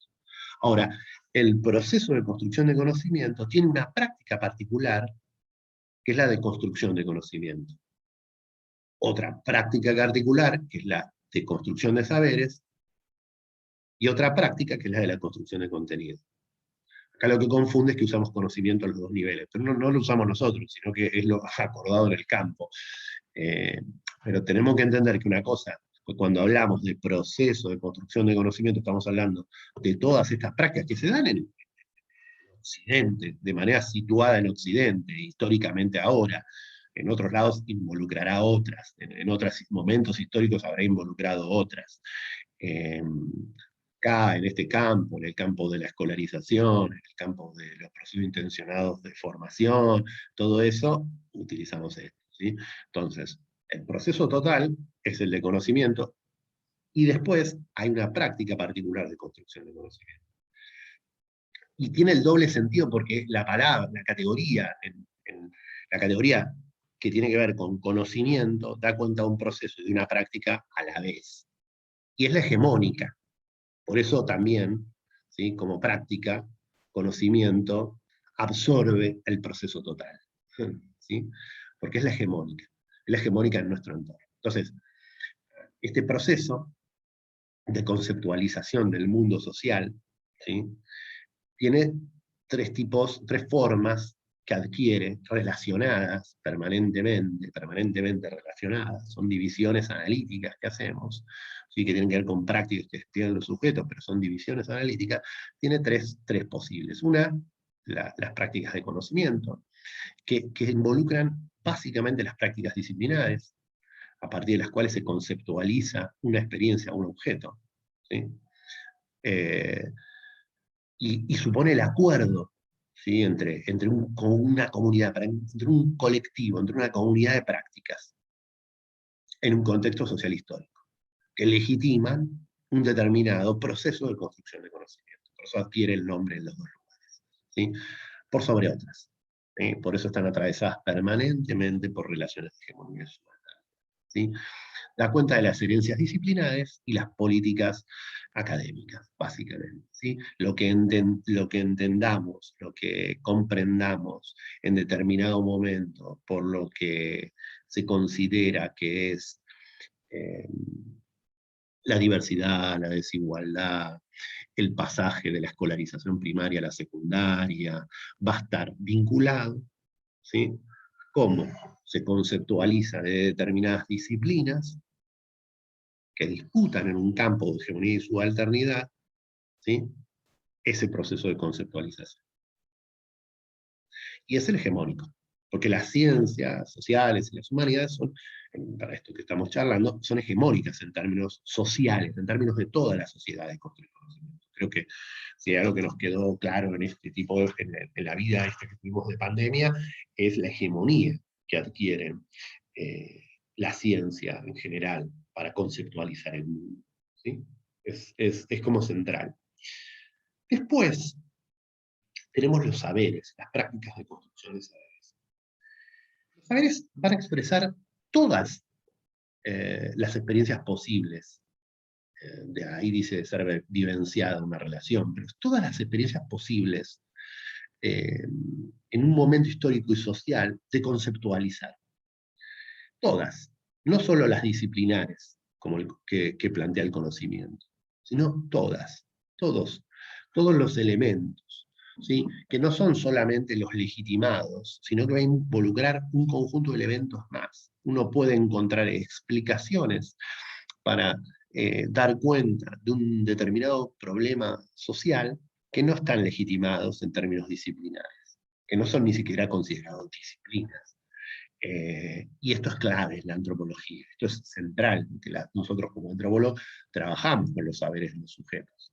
Ahora, el proceso de construcción de conocimiento tiene una práctica particular, que es la de construcción de conocimiento. Otra práctica particular, que es la de construcción de saberes, y otra práctica, que es la de la construcción de contenido. Acá lo que confunde es que usamos conocimiento a los dos niveles, pero no lo usamos nosotros, sino que es lo acordado en el campo. Pero tenemos que entender que una cosa, cuando hablamos de proceso de construcción de conocimiento, estamos hablando de todas estas prácticas que se dan en Occidente, de manera situada en Occidente, históricamente ahora. En otros lados involucrará otras, en otros momentos históricos habrá involucrado otras. Acá, en este campo, en el campo de la escolarización, en el campo de los procesos intencionados de formación, todo eso, utilizamos esto. ¿Sí? Entonces, el proceso total es el de conocimiento, y después hay una práctica particular de construcción de conocimiento. Y tiene el doble sentido porque la palabra, la categoría, la categoría que tiene que ver con conocimiento, da cuenta de un proceso y de una práctica a la vez. Y es la hegemónica. Por eso también, ¿sí? Como práctica, conocimiento absorbe el proceso total. ¿Sí? Porque es la hegemónica en nuestro entorno. Entonces, este proceso de conceptualización del mundo social, ¿sí? Tiene tres formas que adquiere, relacionadas permanentemente relacionadas. Son divisiones analíticas que hacemos, ¿sí? Que tienen que ver con prácticas que estudian los sujetos, pero son divisiones analíticas. Tiene tres posibles. Una, las prácticas de conocimiento, que involucran básicamente las prácticas disciplinares, a partir de las cuales se conceptualiza una experiencia o un objeto. ¿Sí? Y supone el acuerdo ¿sí? Con una comunidad, entre un colectivo, entre una comunidad de prácticas, en un contexto social histórico, que legitiman un determinado proceso de construcción de conocimiento. Por eso adquiere el nombre en los dos lugares, ¿sí? Por sobre otras. ¿Sí? Por eso están atravesadas permanentemente por relaciones de hegemonía subalterna, ¿sí? Da cuenta de las herencias disciplinares y las políticas académicas, básicamente. ¿Sí? Lo que entendamos, lo que comprendamos en determinado momento por lo que se considera que es eh, la diversidad, la desigualdad, el pasaje de la escolarización primaria a la secundaria, va a estar vinculado, ¿sí? Cómo se conceptualiza de determinadas disciplinas que disputan en un campo de hegemonía y subalternidad, ¿sí? Ese proceso de conceptualización. Y es el hegemónico, porque las ciencias sociales y las humanidades son, para esto que estamos charlando, son hegemónicas en términos sociales, en términos de toda la sociedad de construir conocimiento. Creo que si hay algo que nos quedó claro en este tipo en la vida esta que tuvimos de pandemia, es la hegemonía que adquieren la ciencia en general para conceptualizar el mundo, ¿sí? Es como central. Después tenemos los saberes, las prácticas de construcción de saberes. Los saberes van a expresar todas las experiencias posibles. De ahí dice de ser vivenciada una relación, pero todas las experiencias posibles en un momento histórico y social de conceptualizar. Todas, no solo las disciplinares, como el que plantea el conocimiento, sino todas, todos los elementos, ¿sí? Que no son solamente los legitimados, sino que va a involucrar un conjunto de elementos más. Uno puede encontrar explicaciones para dar cuenta de un determinado problema social que no están legitimados en términos disciplinares, que no son ni siquiera considerados disciplinas. Y esto es clave en la antropología, esto es central, porque nosotros como antropólogos trabajamos con los saberes de los sujetos,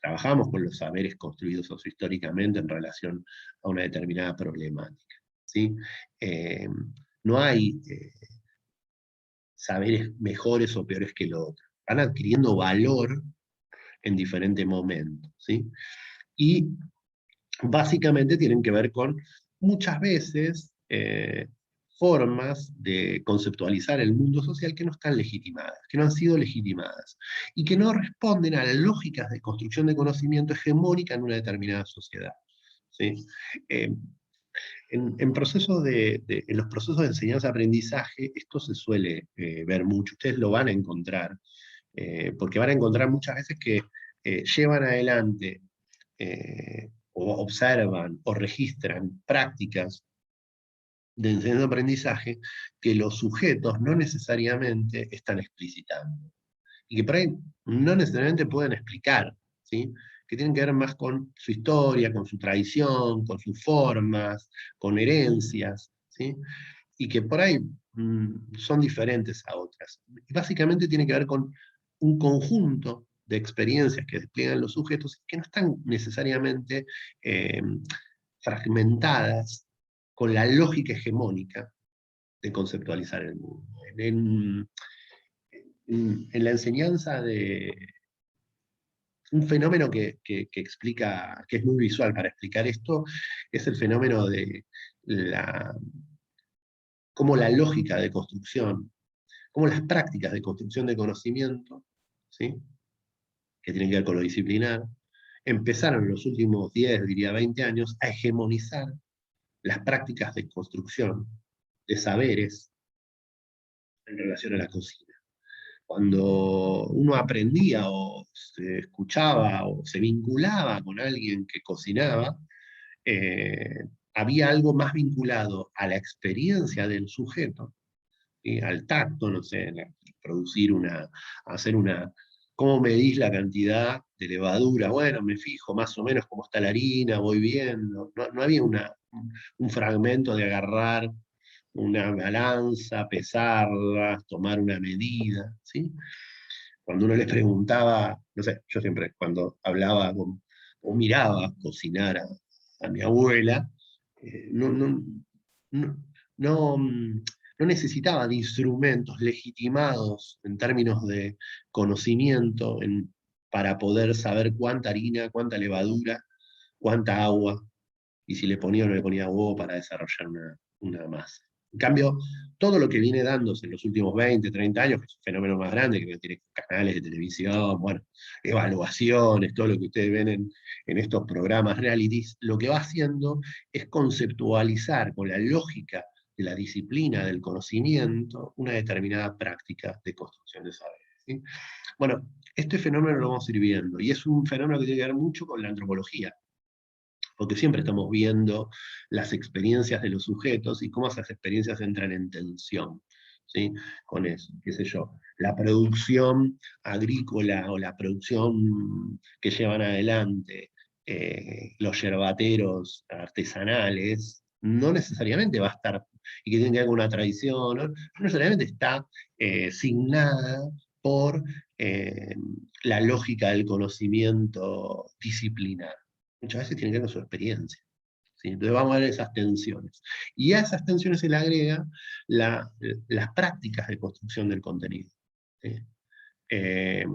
trabajamos con los saberes construidos sociohistóricamente en relación a una determinada problemática, ¿sí? Eh, no hay saberes mejores o peores que el otro, van adquiriendo valor en diferentes momentos, ¿sí? Y básicamente tienen que ver con muchas veces formas de conceptualizar el mundo social que no están legitimadas, que no han sido legitimadas, y que no responden a las lógicas de construcción de conocimiento hegemónica en una determinada sociedad, ¿sí? En los procesos de enseñanza-aprendizaje, esto se suele ver mucho, ustedes lo van a encontrar, porque van a encontrar muchas veces que llevan adelante o observan o registran prácticas de enseñanza-aprendizaje que los sujetos no necesariamente están explicitando. Y que por ahí no necesariamente pueden explicar, ¿sí? Que tienen que ver más con su historia, con su tradición, con sus formas, con herencias, ¿sí? Y que por ahí son diferentes a otras. Y básicamente tiene que ver con un conjunto de experiencias que despliegan los sujetos que no están necesariamente eh, fragmentadas con la lógica hegemónica de conceptualizar el mundo. En la enseñanza de un fenómeno que explica, que es muy visual para explicar esto, es el fenómeno de cómo la lógica de construcción, cómo las prácticas de construcción de conocimiento, ¿sí? Que tienen que ver con lo disciplinar, empezaron en los últimos 10, diría 20 años, a hegemonizar las prácticas de construcción de saberes en relación a la cocina. Cuando uno aprendía o se escuchaba o se vinculaba con alguien que cocinaba, eh, había algo más vinculado a la experiencia del sujeto, ¿sí? Al tacto, no sé, producir hacer una, ¿cómo medís la cantidad de levadura? Bueno, me fijo más o menos cómo está la harina, voy viendo. No había un fragmento de agarrar una balanza, pesarla, tomar una medida, ¿sí? Cuando uno les preguntaba, no sé, yo siempre cuando hablaba o miraba cocinar a mi abuela, no, no, no, no necesitaba de instrumentos legitimados en términos de conocimiento para poder saber cuánta harina, cuánta levadura, cuánta agua, y si le ponía o no le ponía huevo para desarrollar una masa. En cambio, todo lo que viene dándose en los últimos 20, 30 años, que es un fenómeno más grande, que tiene canales de televisión, bueno, evaluaciones, todo lo que ustedes ven en estos programas realities, lo que va haciendo es conceptualizar con la lógica de la disciplina del conocimiento una determinada práctica de construcción de saberes. ¿Sí? Bueno, este fenómeno lo vamos a ir viendo, y es un fenómeno que tiene que ver mucho con la antropología, porque siempre estamos viendo las experiencias de los sujetos y cómo esas experiencias entran en tensión, ¿sí? Con eso, qué sé yo, la producción agrícola o la producción que llevan adelante los yerbateros artesanales, no necesariamente va a estar, y que tiene que ver con una tradición, no necesariamente está signada por la lógica del conocimiento disciplinar. Muchas veces tiene que ver con su experiencia. ¿Sí? Entonces vamos a ver esas tensiones. Y a esas tensiones se le agrega las prácticas de construcción del contenido. ¿Sí? Eh,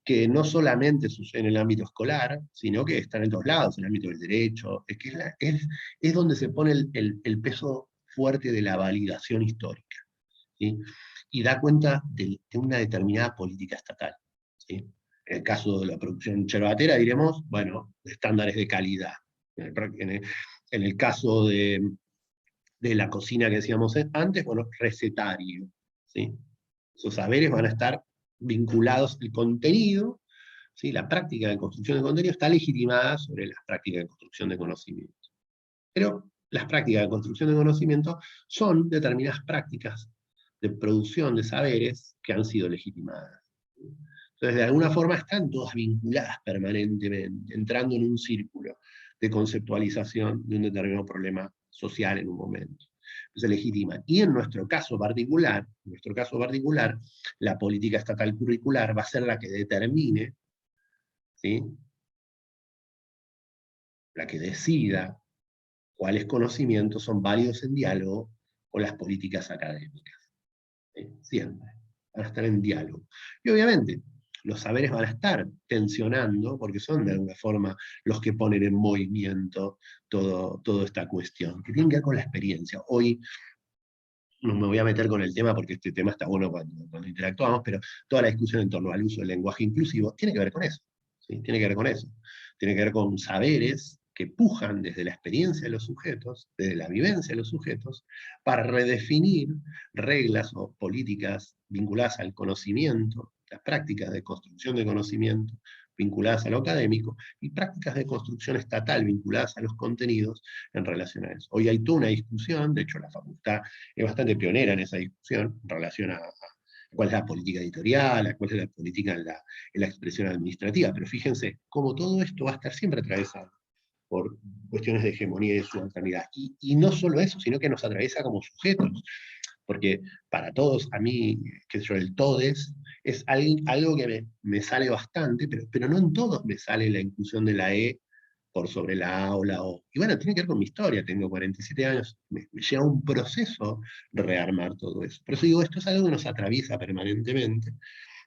que no solamente sucede en el ámbito escolar, sino que están en todos lados, en el ámbito del derecho, es donde se pone el peso fuerte de la validación histórica. ¿Sí? Y da cuenta de una determinada política estatal. ¿Sí? En el caso de la producción yerbatera, diremos, bueno, estándares de calidad. En el caso de la cocina que decíamos antes, bueno, recetario. ¿Sí? Esos saberes van a estar vinculados al contenido, ¿sí? La práctica de construcción de contenido está legitimada sobre las prácticas de construcción de conocimiento. Pero las prácticas de construcción de conocimiento son determinadas prácticas de producción de saberes que han sido legitimadas. Entonces, de alguna forma están todas vinculadas permanentemente, entrando en un círculo de conceptualización de un determinado problema social en un momento. Se legitiman. Y en nuestro caso particular, la política estatal curricular va a ser la que determine, ¿sí? La que decida cuáles conocimientos son válidos en diálogo con las políticas académicas. ¿Sí? Siempre. Van a estar en diálogo. Y obviamente, los saberes van a estar tensionando, porque son de alguna forma los que ponen en movimiento toda esta cuestión, que tiene que ver con la experiencia. Hoy no me voy a meter con el tema porque este tema está bueno cuando interactuamos, pero toda la discusión en torno al uso del lenguaje inclusivo tiene que ver con eso. ¿Sí? Tiene que ver con eso. Tiene que ver con saberes que pujan desde la experiencia de los sujetos, desde la vivencia de los sujetos, para redefinir reglas o políticas vinculadas al conocimiento, las prácticas de construcción de conocimiento vinculadas a lo académico, y prácticas de construcción estatal vinculadas a los contenidos en relación a eso. Hoy hay toda una discusión, de hecho la facultad es bastante pionera en esa discusión en relación a cuál es la política editorial, a cuál es la política en la expresión administrativa, pero fíjense cómo todo esto va a estar siempre atravesado por cuestiones de hegemonía y de subalternidad. Y no solo eso, sino que nos atraviesa como sujetos, porque para todos, a mí, qué sé yo, el TODES es algo que me sale bastante, pero no en todos me sale la inclusión de la E por sobre la A o la O. Y bueno, tiene que ver con mi historia, tengo 47 años, me lleva un proceso rearmar todo eso. Por eso digo, esto es algo que nos atraviesa permanentemente,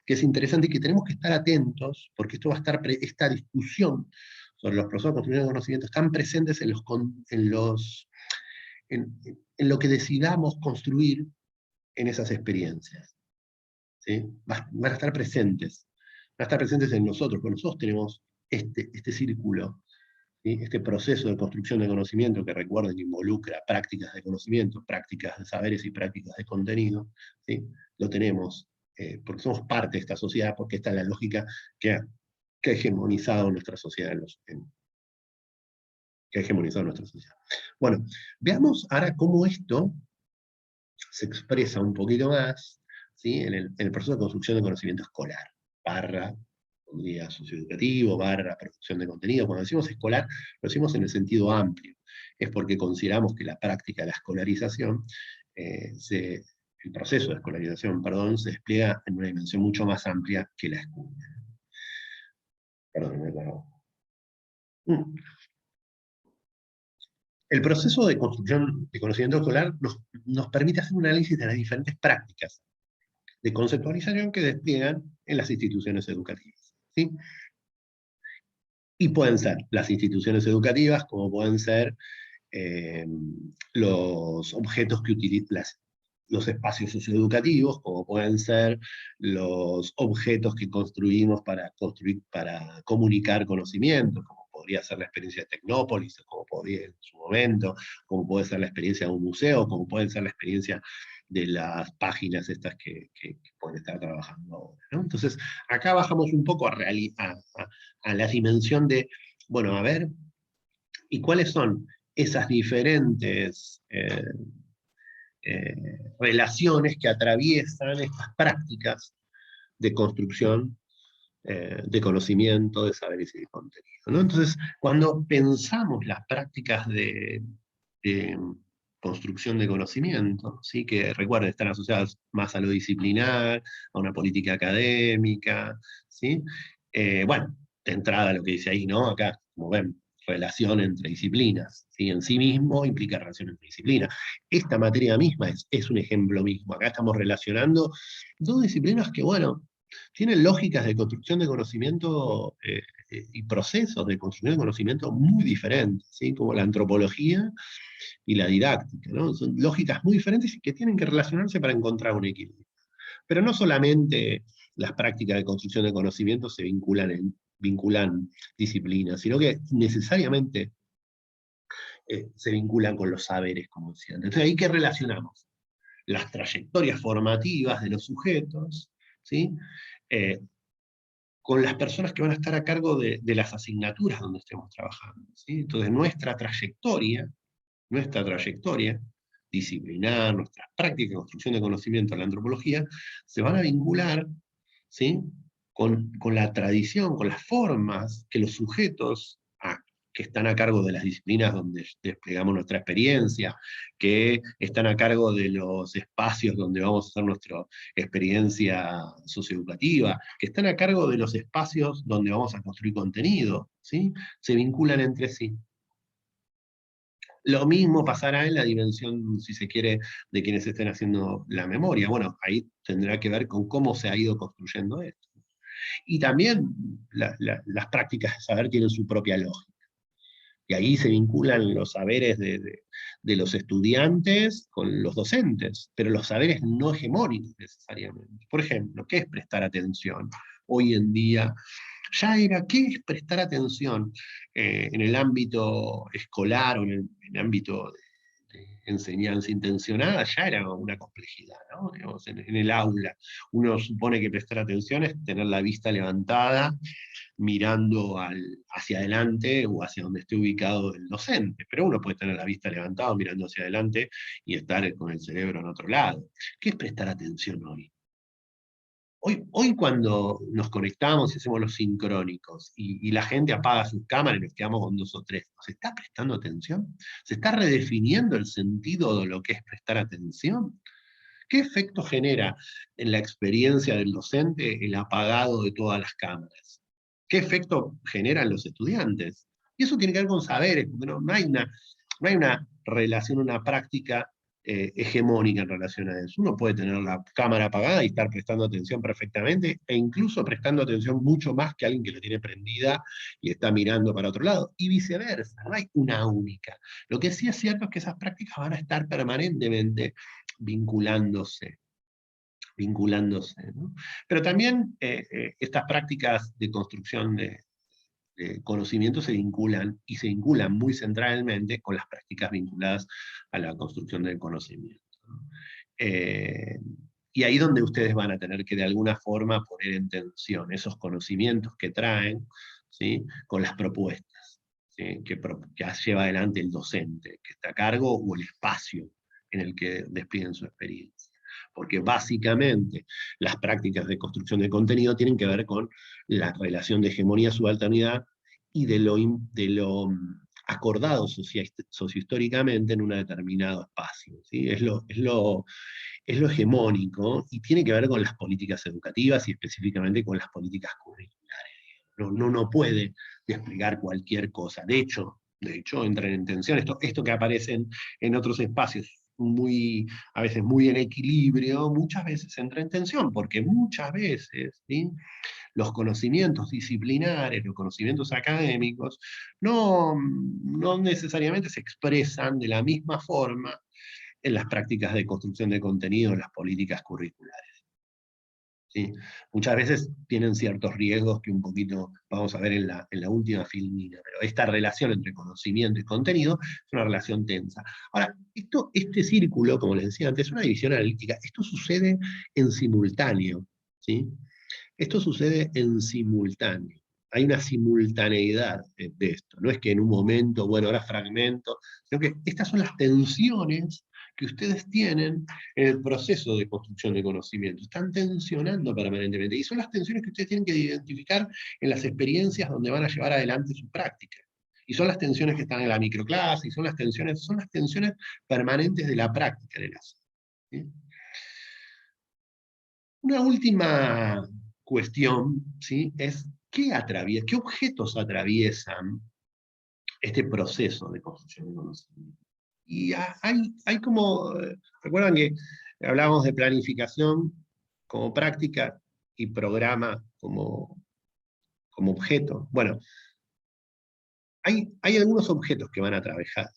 que es interesante y que tenemos que estar atentos, porque esto va a estar, esta discusión sobre los procesos de construcción de conocimiento están presentes en lo que decidamos construir en esas experiencias. ¿Sí? Van a estar presentes. Van a estar presentes en nosotros, porque nosotros tenemos este círculo, ¿sí? Este proceso de construcción de conocimiento que recuerden que involucra prácticas de conocimiento, prácticas de saberes y prácticas de contenido, ¿sí? Lo tenemos porque somos parte de esta sociedad, porque esta es la lógica que ha hegemonizado nuestra sociedad que ha hegemonizado nuestra sociedad. Bueno, veamos ahora cómo esto se expresa un poquito más, ¿sí? En el proceso de construcción de conocimiento escolar, barra, día socioeducativo, barra producción de contenido. Cuando decimos escolar, lo decimos en el sentido amplio. Es porque consideramos que la práctica de la escolarización, el proceso de escolarización, perdón, se despliega en una dimensión mucho más amplia que la escuela. Perdón, me he parado. El proceso de construcción de conocimiento escolar nos permite hacer un análisis de las diferentes prácticas de conceptualización que despliegan en las instituciones educativas, ¿sí? Y pueden ser las instituciones educativas, como pueden ser eh, los objetos que utilizan, los espacios socioeducativos, como pueden ser los objetos que construimos para comunicar conocimiento, como podría ser la experiencia de Tecnópolis, como podría en su momento, como puede ser la experiencia de un museo, como puede ser la experiencia de las páginas estas que pueden estar trabajando ahora, ¿no? Entonces, acá bajamos un poco a la dimensión de, bueno, a ver, ¿y cuáles son esas diferentes relaciones que atraviesan estas prácticas de construcción de conocimiento, de saberes y de contenido, ¿no? Entonces, cuando pensamos las prácticas de construcción de conocimiento, ¿sí? Que recuerden, están asociadas más a lo disciplinar, a una política académica, ¿sí? Bueno, de entrada lo que dice ahí, ¿no? Acá, como ven, relación entre disciplinas, ¿sí? En sí mismo implica relación entre disciplinas. Esta materia misma es un ejemplo mismo. Acá estamos relacionando dos disciplinas que, bueno, tienen lógicas de construcción de conocimiento y procesos de construcción de conocimiento muy diferentes, ¿sí? Como la antropología y la didáctica, ¿no? Son lógicas muy diferentes y que tienen que relacionarse para encontrar un equilibrio. Pero no solamente las prácticas de construcción de conocimiento se vinculan disciplinas, sino que necesariamente se vinculan con los saberes, como decía antes. Entonces, ¿ahí qué relacionamos? Las trayectorias formativas de los sujetos, ¿sí? Eh, con las personas que van a estar a cargo de las asignaturas donde estemos trabajando, ¿sí? Entonces, nuestra trayectoria disciplinar, nuestras prácticas de construcción de conocimiento en la antropología, se van a vincular, ¿sí? Con la tradición, con las formas que los sujetos que están a cargo de las disciplinas donde desplegamos nuestra experiencia, que están a cargo de los espacios donde vamos a hacer nuestra experiencia socioeducativa, que están a cargo de los espacios donde vamos a construir contenido, ¿sí? Se vinculan entre sí. Lo mismo pasará en la dimensión, si se quiere, de quienes estén haciendo la memoria. Bueno, ahí tendrá que ver con cómo se ha ido construyendo esto. Y también las prácticas de saber tienen su propia lógica. Y ahí se vinculan los saberes de los estudiantes con los docentes, pero los saberes no hegemónicos necesariamente. Por ejemplo, ¿qué es prestar atención? Hoy en día ya era, ¿qué es prestar atención en el ámbito escolar o en el ámbito de enseñanza intencionada? Ya era una complejidad, ¿no? Digamos, en el aula. Uno supone que prestar atención es tener la vista levantada, mirando hacia adelante o hacia donde esté ubicado el docente, pero uno puede tener la vista levantada mirando hacia adelante y estar con el cerebro en otro lado. ¿Qué es prestar atención hoy? Hoy cuando nos conectamos y hacemos los sincrónicos y la gente apaga sus cámaras y nos quedamos con dos o tres, ¿se está prestando atención? ¿Se está redefiniendo el sentido de lo que es prestar atención? ¿Qué efecto genera en la experiencia del docente el apagado de todas las cámaras? ¿Qué efecto genera en los estudiantes? Y eso tiene que ver con saberes, porque no hay una relación, una práctica hegemónica en relación a eso. Uno puede tener la cámara apagada y estar prestando atención perfectamente, e incluso prestando atención mucho más que alguien que la tiene prendida y está mirando para otro lado, y viceversa, no hay una única. Lo que sí es cierto es que esas prácticas van a estar permanentemente vinculándose, ¿no? Pero también estas prácticas de construcción de conocimiento se vinculan, y se vinculan muy centralmente con las prácticas vinculadas a la construcción del conocimiento, ¿no? Eh, y ahí donde ustedes van a tener que de alguna forma poner en tensión esos conocimientos que traen, ¿sí? Con las propuestas, ¿sí? que lleva adelante el docente, que está a cargo, o el espacio en el que desplieguen su experiencia. Porque básicamente las prácticas de construcción de contenido tienen que ver con la relación de hegemonía-subalternidad y de lo acordado sociohistóricamente en un determinado espacio, ¿sí? Es lo hegemónico y tiene que ver con las políticas educativas y específicamente con las políticas curriculares. No puede desplegar cualquier cosa. De hecho, De hecho, entran en tensión. Esto que aparece en otros espacios a veces muy en equilibrio, muchas veces entra en tensión, porque muchas veces, ¿sí?, los conocimientos disciplinares, los conocimientos académicos, no necesariamente se expresan de la misma forma en las prácticas de construcción de contenido, en las políticas curriculares. ¿Sí? Muchas veces tienen ciertos riesgos que un poquito vamos a ver en la última filmina, pero esta relación entre conocimiento y contenido es una relación tensa. Ahora, este círculo, como les decía antes, es una división analítica. Esto sucede en simultáneo, ¿sí? Esto sucede en simultáneo. Hay una simultaneidad de esto. No es que en un momento, bueno, ahora fragmento, sino que estas son las tensiones que ustedes tienen en el proceso de construcción de conocimiento. Están tensionando permanentemente. Y son las tensiones que ustedes tienen que identificar en las experiencias donde van a llevar adelante su práctica. Y son las tensiones que están en la microclase, y son las tensiones permanentes de la práctica en el aula. ¿Sí? Una última cuestión, ¿sí?, es qué objetos atraviesan este proceso de construcción de conocimiento. Y hay como, recuerdan que hablábamos de planificación como práctica y programa como objeto. Bueno, hay algunos objetos que van a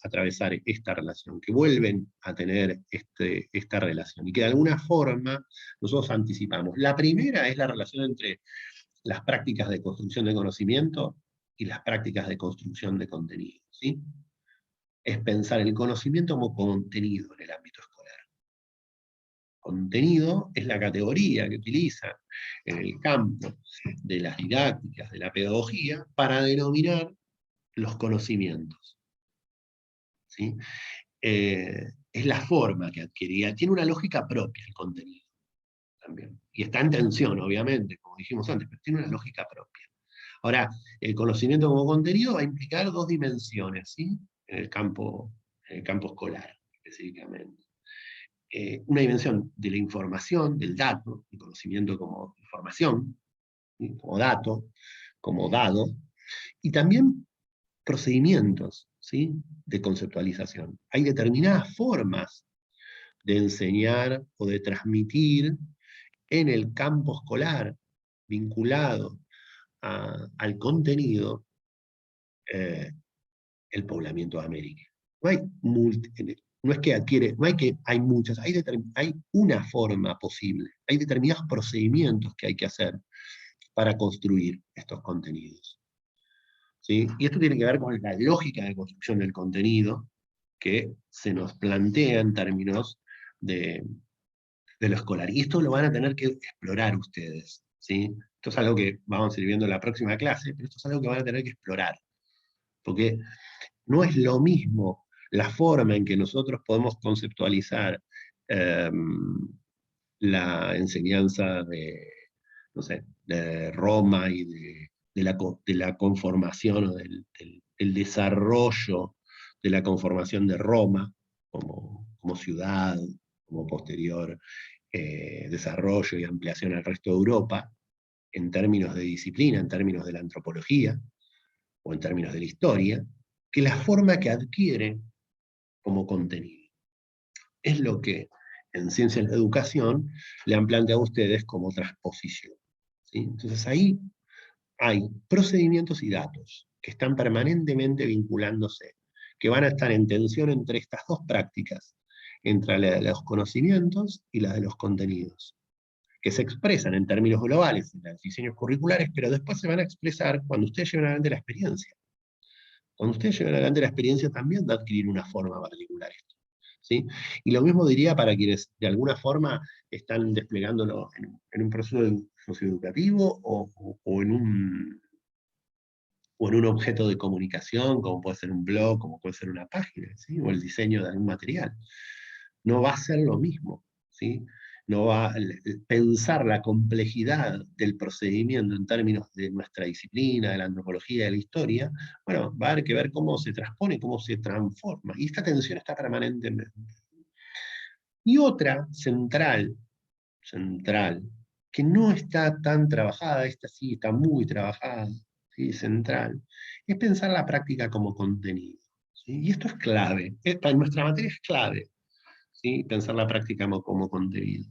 atravesar esta relación, que vuelven a tener esta relación, y que de alguna forma nosotros anticipamos. La primera es la relación entre las prácticas de construcción de conocimiento y las prácticas de construcción de contenido, ¿sí? Es pensar el conocimiento como contenido en el ámbito escolar. Contenido es la categoría que utiliza en el campo de las didácticas, de la pedagogía, para denominar los conocimientos, ¿sí? Es la forma que adquiría, tiene una lógica propia el contenido también. Y está en tensión, obviamente, como dijimos antes, pero tiene una lógica propia. Ahora, el conocimiento como contenido va a implicar dos dimensiones, ¿sí?, en el campo escolar, específicamente. Una dimensión de la información, del dato, el conocimiento como información, ¿sí?, como dato, como dado, y también procedimientos, ¿sí?, de conceptualización. Hay determinadas formas de enseñar o de transmitir en el campo escolar vinculado al contenido, el poblamiento de América. No hay no es que adquiere, no hay que, hay muchas, hay una forma posible, hay determinados procedimientos que hay que hacer para construir estos contenidos, ¿sí? Y esto tiene que ver con la lógica de construcción del contenido que se nos plantea en términos de lo escolar. Y esto lo van a tener que explorar ustedes, ¿sí? Esto es algo que vamos a ir viendo en la próxima clase, pero esto es algo que van a tener que explorar. Porque no es lo mismo la forma en que nosotros podemos conceptualizar la enseñanza no sé, de Roma y de la conformación o del desarrollo de la conformación de Roma como ciudad, como posterior desarrollo y ampliación al resto de Europa, en términos de disciplina, en términos de la antropología o en términos de la historia, que la forma que adquiere como contenido. Es lo que en ciencias de la educación le han planteado a ustedes como transposición, ¿sí? Entonces ahí hay procedimientos y datos que están permanentemente vinculándose, que van a estar en tensión entre estas dos prácticas, entre la de los conocimientos y la de los contenidos, que se expresan en términos globales en los diseños curriculares, pero después se van a expresar cuando ustedes lleven adelante la experiencia. Cuando ustedes lleven adelante la experiencia también va a adquirir una forma particular esto, ¿sí? Y lo mismo diría para quienes de alguna forma están desplegándolo en un proceso socioeducativo o en un objeto de comunicación, como puede ser un blog, como puede ser una página, ¿sí?, o el diseño de algún material. No va a ser lo mismo, ¿sí? No va pensar la complejidad del procedimiento en términos de nuestra disciplina, de la antropología, de la historia, bueno, va a haber que ver cómo se transpone, cómo se transforma. Y esta tensión está permanentemente. Y otra central, que no está tan trabajada, esta sí está muy trabajada, ¿sí? Central, es pensar la práctica como contenido. ¿Sí? Y esto es clave, en nuestra materia es clave, ¿sí? Pensar la práctica como contenido.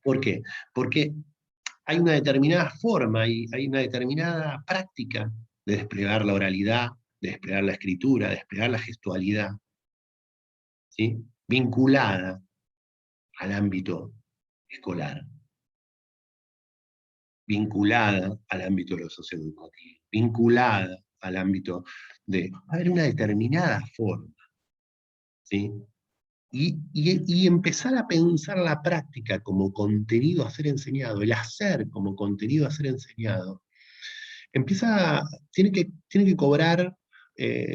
¿Por qué? Porque hay una determinada forma, hay una determinada práctica de desplegar la oralidad, de desplegar la escritura, de desplegar la gestualidad, ¿sí? Vinculada al ámbito escolar, vinculada al ámbito de lo socioeducativo, vinculada al ámbito de haber una determinada forma, ¿sí? Y empezar a pensar la práctica como contenido a ser enseñado, el hacer como contenido a ser enseñado, tiene que cobrar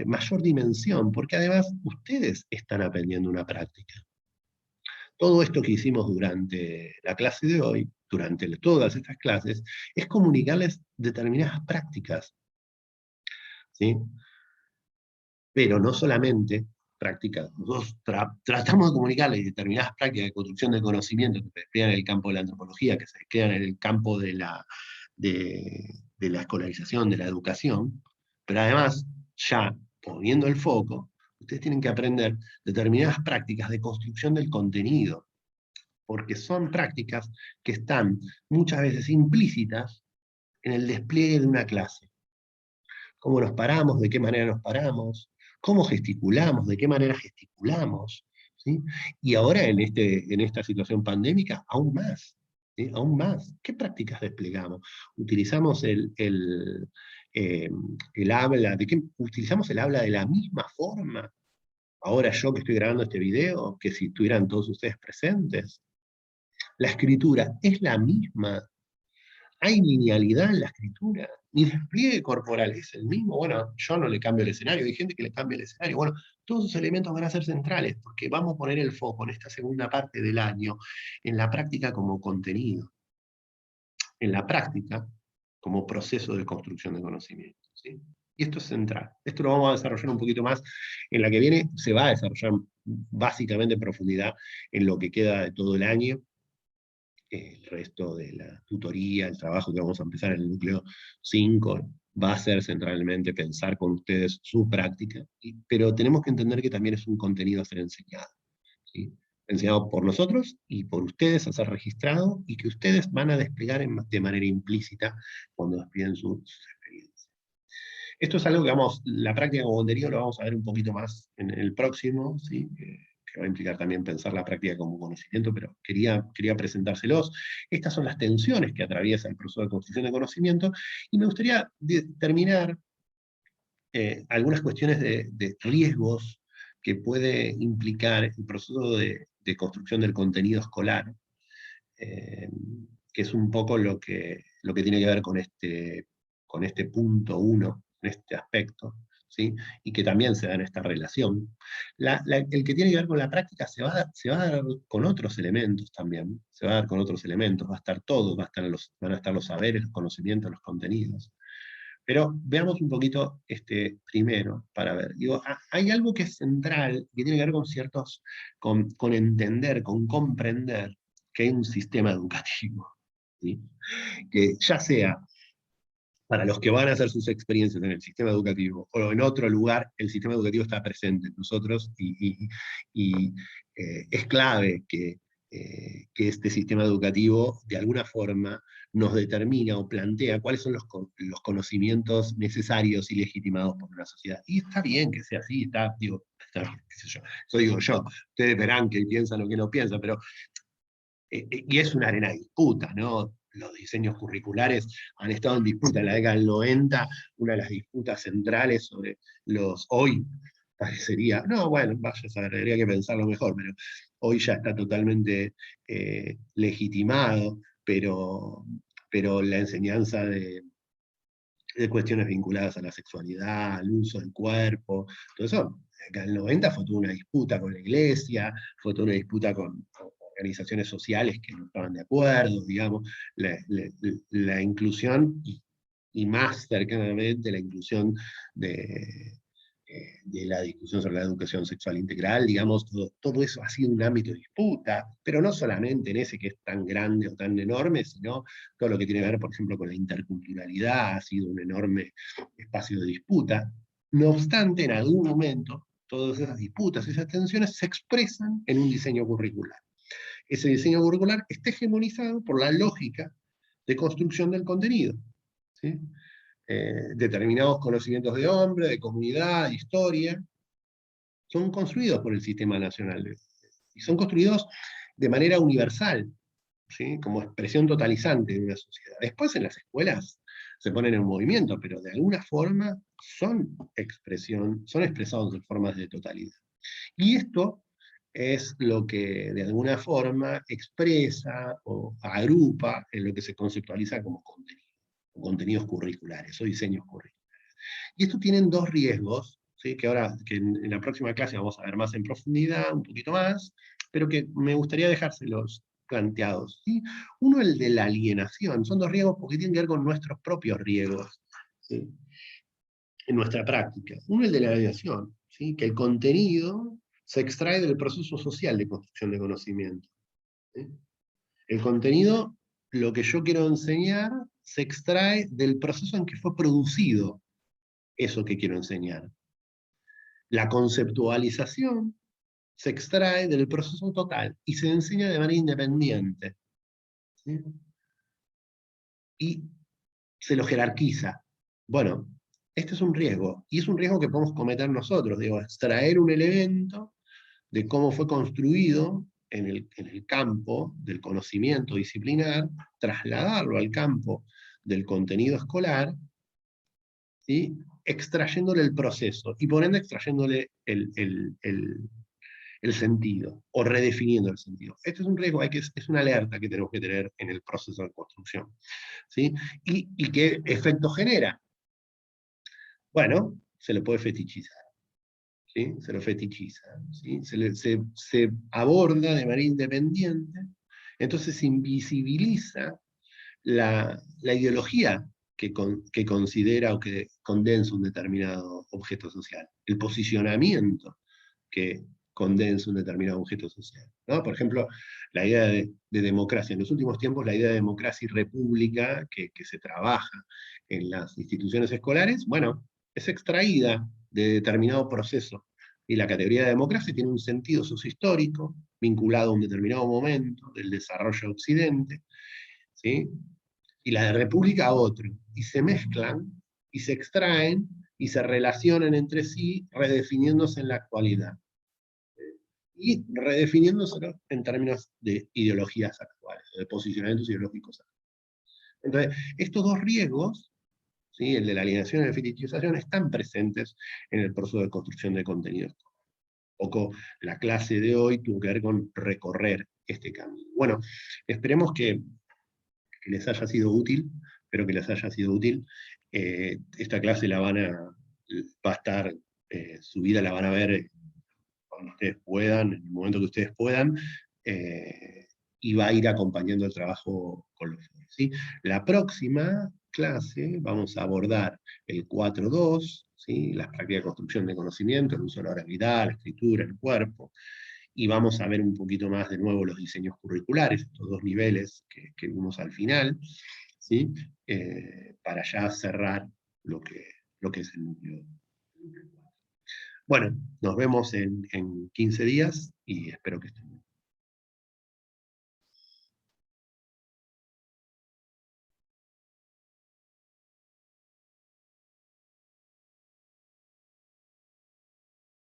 mayor dimensión, porque además ustedes están aprendiendo una práctica. Todo esto que hicimos durante la clase de hoy, durante todas estas clases, es comunicarles determinadas prácticas, ¿sí? Pero no solamente prácticas. Nosotros tratamos de comunicarles determinadas prácticas de construcción del conocimiento que se despliegan en el campo de la antropología, que se despliegan en el campo de la escolarización, de la educación, pero además, ya poniendo el foco, ustedes tienen que aprender determinadas prácticas de construcción del contenido, porque son prácticas que están muchas veces implícitas en el despliegue de una clase. Cómo nos paramos, de qué manera nos paramos, cómo gesticulamos, de qué manera gesticulamos, ¿sí? Y ahora en esta situación pandémica, aún más, ¿sí? Aún más. ¿Qué prácticas desplegamos? Utilizamos eh, el habla, utilizamos el habla de la misma forma, ahora yo que estoy grabando este video, que si estuvieran todos ustedes presentes. La escritura es la misma. Hay linealidad en la escritura. Mi despliegue corporal es el mismo. Bueno, yo no le cambio el escenario, hay gente que le cambia el escenario. Bueno, todos esos elementos van a ser centrales, porque vamos a poner el foco en esta segunda parte del año, en la práctica como contenido, en la práctica como proceso de construcción de conocimiento. ¿Sí? Y esto es central. Esto lo vamos a desarrollar un poquito más en la que viene, se va a desarrollar básicamente en profundidad en lo que queda de todo el año, el resto de la tutoría, el trabajo que vamos a empezar en el núcleo 5, va a ser centralmente pensar con ustedes su práctica, pero tenemos que entender que también es un contenido a ser enseñado, ¿sí? Enseñado por nosotros y por ustedes a ser registrado, y que ustedes van a desplegar de manera implícita cuando desplieguen sus experiencias. Esto es algo que la práctica como contenido lo vamos a ver un poquito más en el próximo, ¿sí? Que va a implicar también pensar la práctica como conocimiento, pero quería presentárselos. Estas son las tensiones que atraviesa el proceso de construcción de conocimiento, y me gustaría terminar algunas cuestiones de riesgos que puede implicar el proceso de construcción del contenido escolar, eh, que es un poco lo que tiene que ver con este punto 1, en este aspecto, ¿sí? Y que también se da en esta relación. El que tiene que ver con la práctica se va a dar con otros elementos también, se va a dar con otros elementos, va a estar todo, van a estar los saberes, los conocimientos, los contenidos. Pero veamos un poquito primero para ver. Digo, hay algo que es central, que tiene que ver con con entender, con comprender que hay un sistema educativo, ¿sí? Que ya sea para los que van a hacer sus experiencias en el sistema educativo o en otro lugar, el sistema educativo está presente en nosotros, y es clave que este sistema educativo de alguna forma nos determina o plantea cuáles son los conocimientos necesarios y legitimados por una sociedad. Y está bien que sea así, está bien, qué sé yo. Eso digo yo, ustedes verán que piensan o que no piensan, pero y es una arena de disputa, ¿no? Los diseños curriculares han estado en disputa en la década del 90, una de las disputas centrales sobre hoy parecería, no, bueno, vaya a saber, habría que pensarlo mejor, pero hoy ya está totalmente legitimado, pero la enseñanza de cuestiones vinculadas a la sexualidad, al uso del cuerpo, todo eso, acá en el 90 fue toda una disputa con la iglesia, fue toda una disputa con organizaciones sociales que no estaban de acuerdo, digamos, la inclusión y más cercanamente la inclusión de, de la discusión sobre la educación sexual integral, digamos, todo eso ha sido un ámbito de disputa, pero no solamente en ese que es tan grande o tan enorme, sino todo lo que tiene que ver, por ejemplo, con la interculturalidad, ha sido un enorme espacio de disputa. No obstante, en algún momento, todas esas disputas, esas tensiones se expresan en un diseño curricular. Ese diseño curricular está hegemonizado por la lógica de construcción del contenido, ¿sí? Determinados conocimientos de hombre, de comunidad, de historia, son construidos por el Sistema Nacional y son construidos de manera universal, ¿sí? Como expresión totalizante de una sociedad. Después en las escuelas se ponen en movimiento, pero de alguna forma son son expresados en formas de totalidad. Y esto es lo que de alguna forma expresa o agrupa en lo que se conceptualiza como contenido, o contenidos curriculares o diseños curriculares. Y esto tienen dos riesgos, ¿sí? Que ahora, que en la próxima clase vamos a ver más en profundidad, un poquito más, pero que me gustaría dejárselos planteados, ¿sí? Uno, el de la alienación. Son dos riesgos porque tienen que ver con nuestros propios riesgos, ¿sí? En nuestra práctica. Uno, el de la alienación, ¿sí? Que el contenido se extrae del proceso social de construcción de conocimiento, ¿sí? El contenido, lo que yo quiero enseñar, se extrae del proceso en que fue producido eso que quiero enseñar. La conceptualización se extrae del proceso total y se enseña de manera independiente, ¿sí? Y se lo jerarquiza. Bueno, este es un riesgo, y es un riesgo que podemos cometer nosotros, digo, extraer un elemento de cómo fue construido en el campo del conocimiento disciplinar, trasladarlo al campo del contenido escolar, ¿sí? Extrayéndole el proceso, y por ende extrayéndole el sentido, o redefiniendo el sentido. Este es un riesgo, es una alerta que tenemos que tener en el proceso de construcción, ¿sí? ¿Y qué efecto genera? Bueno, se lo puede fetichizar, ¿sí? Se lo fetichiza, ¿sí? Se aborda de manera independiente, entonces se invisibiliza la ideología que considera o que condensa un determinado objeto social, el posicionamiento que condensa un determinado objeto social, ¿no? Por ejemplo, la idea de democracia. En los últimos tiempos, la idea de democracia y república que se trabaja en las instituciones escolares, bueno, es extraída de determinado proceso. Y la categoría de democracia tiene un sentido sociohistórico vinculado a un determinado momento del desarrollo de Occidente, ¿sí? Y la de república a otro. Y se mezclan y se extraen y se relacionan entre sí, redefiniéndose en la actualidad y redefiniéndoselo en términos de ideologías actuales, de posicionamientos ideológicos actuales. Entonces, estos dos riesgos, ¿sí? El de la alienación y la fetichización, están presentes en el proceso de construcción de contenidos. Un poco la clase de hoy tuvo que ver con recorrer este camino. Bueno, esperemos que les haya sido útil, espero que les haya sido útil. Esta clase va a estar subida, la van a ver cuando ustedes puedan, en el momento que ustedes puedan, y va a ir acompañando el trabajo con los jóvenes, ¿sí? La próxima clase vamos a abordar el 4.2, ¿sí? Las prácticas de construcción de conocimiento, el uso de la oralidad, la escritura, el cuerpo, y vamos a ver un poquito más de nuevo los diseños curriculares, estos dos niveles que vimos al final, ¿sí? Para ya cerrar lo que es el núcleo. Bueno, nos vemos en 15 días y espero que estén bien.